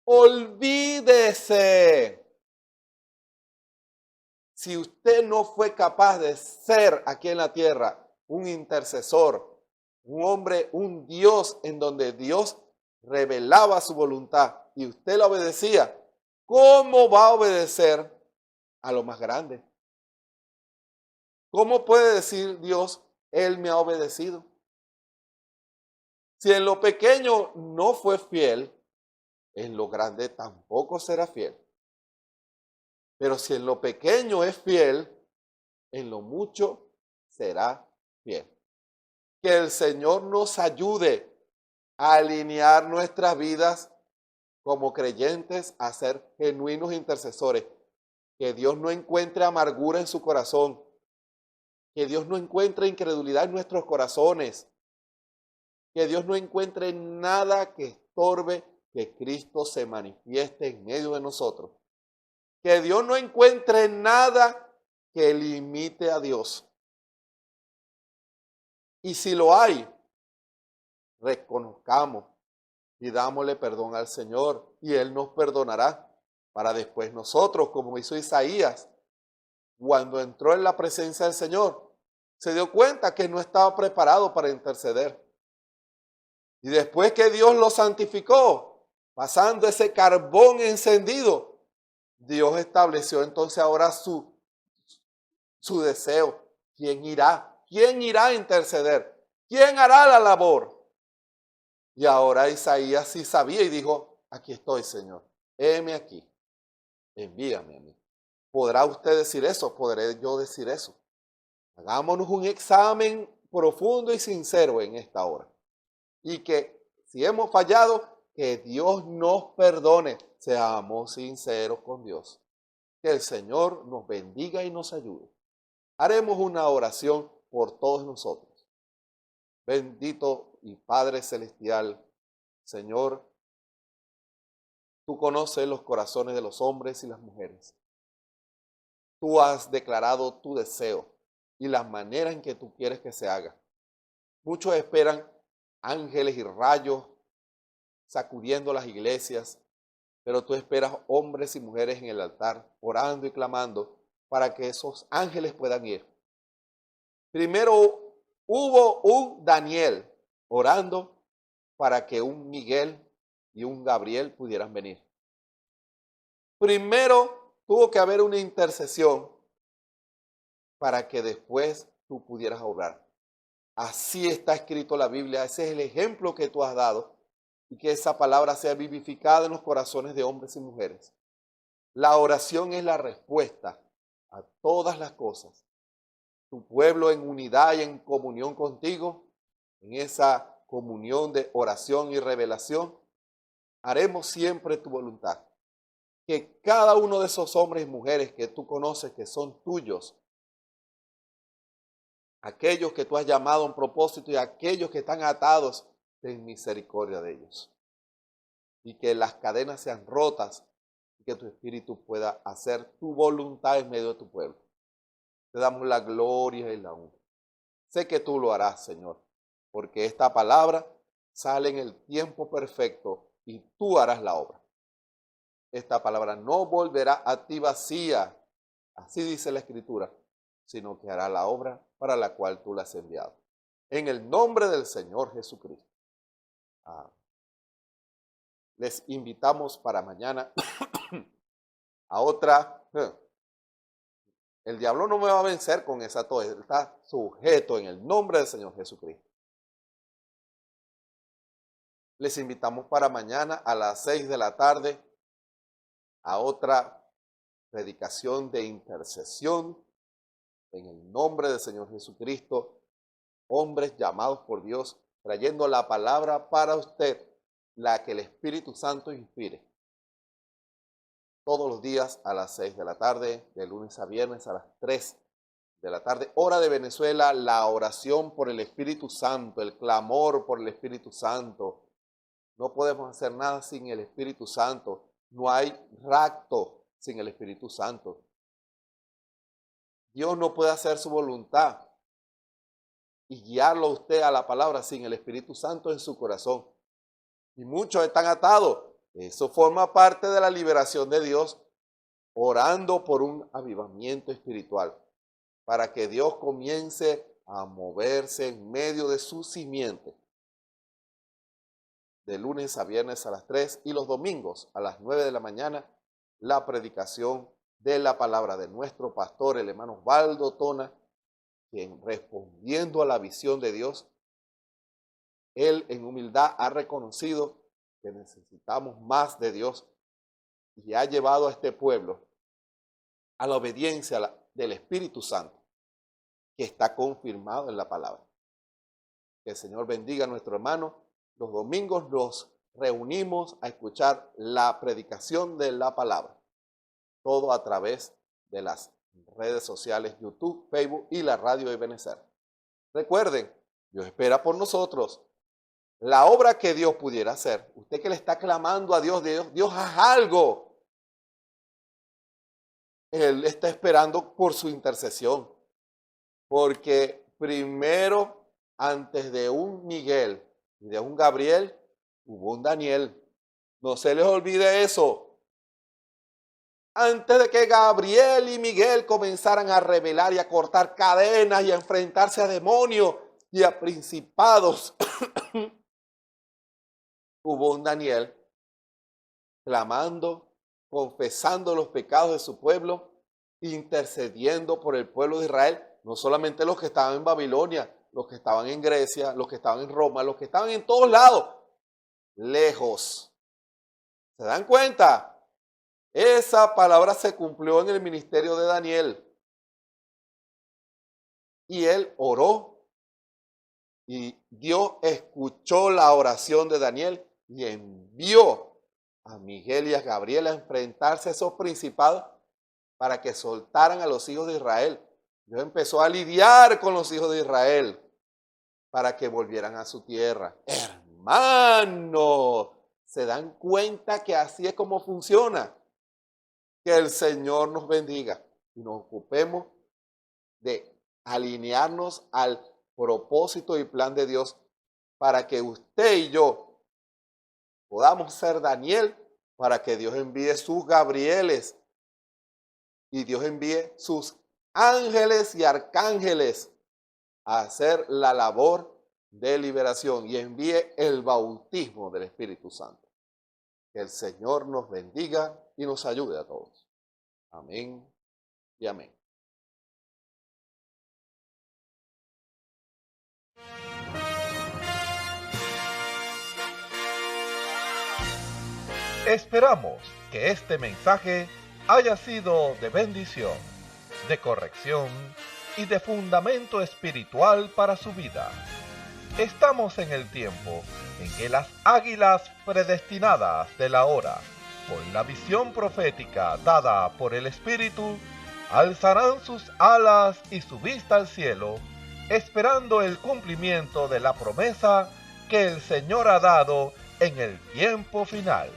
Speaker 1: Olvídese. Si usted no fue capaz de ser aquí en la tierra un intercesor, un hombre, un Dios en donde Dios revelaba su voluntad y usted la obedecía, ¿cómo va a obedecer a lo más grande? ¿Cómo puede decir Dios, Él me ha obedecido? Si en lo pequeño no fue fiel, en lo grande tampoco será fiel. Pero si en lo pequeño es fiel, en lo mucho será fiel. Que el Señor nos ayude a alinear nuestras vidas como creyentes a ser genuinos intercesores. Que Dios no encuentre amargura en su corazón. Que Dios no encuentre incredulidad en nuestros corazones. Que Dios no encuentre nada que estorbe que Cristo se manifieste en medio de nosotros. Que Dios no encuentre nada que limite a Dios. Y si lo hay, reconozcamos y dámosle perdón al Señor y Él nos perdonará para después nosotros, como hizo Isaías, cuando entró en la presencia del Señor, se dio cuenta que no estaba preparado para interceder. Y después que Dios lo santificó, pasando ese carbón encendido, Dios estableció entonces ahora su deseo. ¿Quién irá? ¿Quién irá a interceder? ¿Quién hará la labor? Y ahora Isaías sí sabía y dijo, aquí estoy, Señor, heme aquí, envíame a mí. ¿Podrá usted decir eso? ¿Podré yo decir eso? Hagámonos un examen profundo y sincero en esta hora. Y que si hemos fallado, que Dios nos perdone. Seamos sinceros con Dios. Que el Señor nos bendiga y nos ayude. Haremos una oración por todos nosotros. Bendito y Padre Celestial, Señor, tú conoces los corazones de los hombres y las mujeres. tú has declarado tu deseo y la manera en que tú quieres que se haga. Muchos esperan ángeles y rayos sacudiendo las iglesias, pero tú esperas hombres y mujeres en el altar orando y clamando para que esos ángeles puedan ir. Primero hubo un Daniel orando para que un Miguel y un Gabriel pudieran venir. Primero tuvo que haber una intercesión para que después tú pudieras obrar. Así está escrito en la Biblia, ese es el ejemplo que tú has dado y que esa palabra sea vivificada en los corazones de hombres y mujeres. La oración es la respuesta a todas las cosas. Tu pueblo en unidad y en comunión contigo, en esa comunión de oración y revelación, haremos siempre tu voluntad. Que cada uno de esos hombres y mujeres que tú conoces que son tuyos, aquellos que tú has llamado a un propósito y aquellos que están atados, ten misericordia de ellos. Y que las cadenas sean rotas y que tu espíritu pueda hacer tu voluntad en medio de tu pueblo. Te damos la gloria y la honra. Sé que tú lo harás, Señor, porque esta palabra sale en el tiempo perfecto y tú harás la obra. Esta palabra no volverá a ti vacía, así dice la Escritura, sino que hará la obra para la cual tú la has enviado. En el nombre del Señor Jesucristo. Les invitamos para mañana a otra. El diablo no me va a vencer con esa tos, está sujeto en el nombre del Señor Jesucristo. Les invitamos para mañana a las 6 de la tarde a otra predicación de intercesión en el nombre del Señor Jesucristo. Hombres llamados por Dios, trayendo la palabra para usted, la que el Espíritu Santo inspire. Todos los días a las 6 de la tarde, de lunes a viernes a las 3 de la tarde, hora de Venezuela, la oración por el Espíritu Santo, el clamor por el Espíritu Santo. No podemos hacer nada sin el Espíritu Santo. No hay rapto sin el Espíritu Santo. Dios no puede hacer su voluntad y guiarlo a usted a la palabra sin el Espíritu Santo en su corazón. Y muchos están atados. Eso forma parte de la liberación de Dios, orando por un avivamiento espiritual, para que Dios comience a moverse en medio de su simiente. De lunes a viernes a las 3 y los domingos a las 9 de la mañana, la predicación de la palabra de nuestro pastor, el hermano Osvaldo Tona, quien respondiendo a la visión de Dios, él en humildad ha reconocido que necesitamos más de Dios y ha llevado a este pueblo a la obediencia del Espíritu Santo, que está confirmado en la palabra. Que el Señor bendiga a nuestro hermano. Los domingos nos reunimos a escuchar la predicación de la palabra, todo a través de las redes sociales YouTube, Facebook y la radio de Benecer. Recuerden, Dios espera por nosotros. La obra que Dios pudiera hacer, usted que le está clamando a Dios, Dios haz algo. Él está esperando por su intercesión. Porque primero, antes de un Miguel y de un Gabriel, hubo un Daniel. No se les olvide eso. Antes de que Gabriel y Miguel comenzaran a rebelar y a cortar cadenas y a enfrentarse a demonios y a principados, hubo un Daniel clamando, confesando los pecados de su pueblo, intercediendo por el pueblo de Israel, no solamente los que estaban en Babilonia, los que estaban en Grecia, los que estaban en Roma, los que estaban en todos lados, lejos. ¿Se dan cuenta? Esa palabra se cumplió en el ministerio de Daniel. Y él oró y Dios escuchó la oración de Daniel y envió a Miguel y a Gabriel a enfrentarse a esos principados para que soltaran a los hijos de Israel. Dios empezó a lidiar con los hijos de Israel para que volvieran a su tierra. Hermanos, ¿se dan cuenta que así es como funciona? Que el Señor nos bendiga.
Speaker 6: y nos ocupemos de alinearnos al propósito y plan de Dios para que usted y yo podamos ser Daniel, para que Dios envíe sus Gabrieles y Dios envíe sus ángeles y arcángeles a hacer la labor de liberación y envíe el bautismo del Espíritu Santo. Que el Señor nos bendiga y nos ayude a todos. Amén y amén.
Speaker 1: Esperamos que este mensaje haya sido de bendición, de corrección y de fundamento espiritual para su vida. Estamos en el tiempo en que las águilas predestinadas de la hora, con la visión profética dada por el Espíritu, alzarán sus alas y su vista al cielo, esperando el cumplimiento de la promesa que el Señor ha dado en el tiempo final.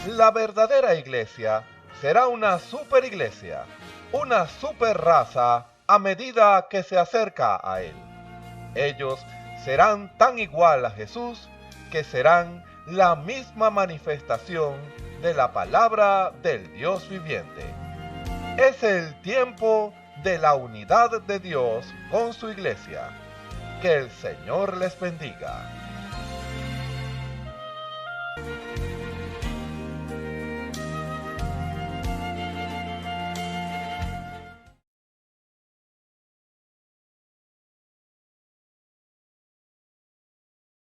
Speaker 1: La verdadera iglesia será una superiglesia, una super raza a medida que se acerca a Él. Ellos serán tan igual a Jesús que serán la misma manifestación de la palabra del Dios viviente. Es el tiempo de la unidad de Dios con su iglesia. Que el Señor les bendiga.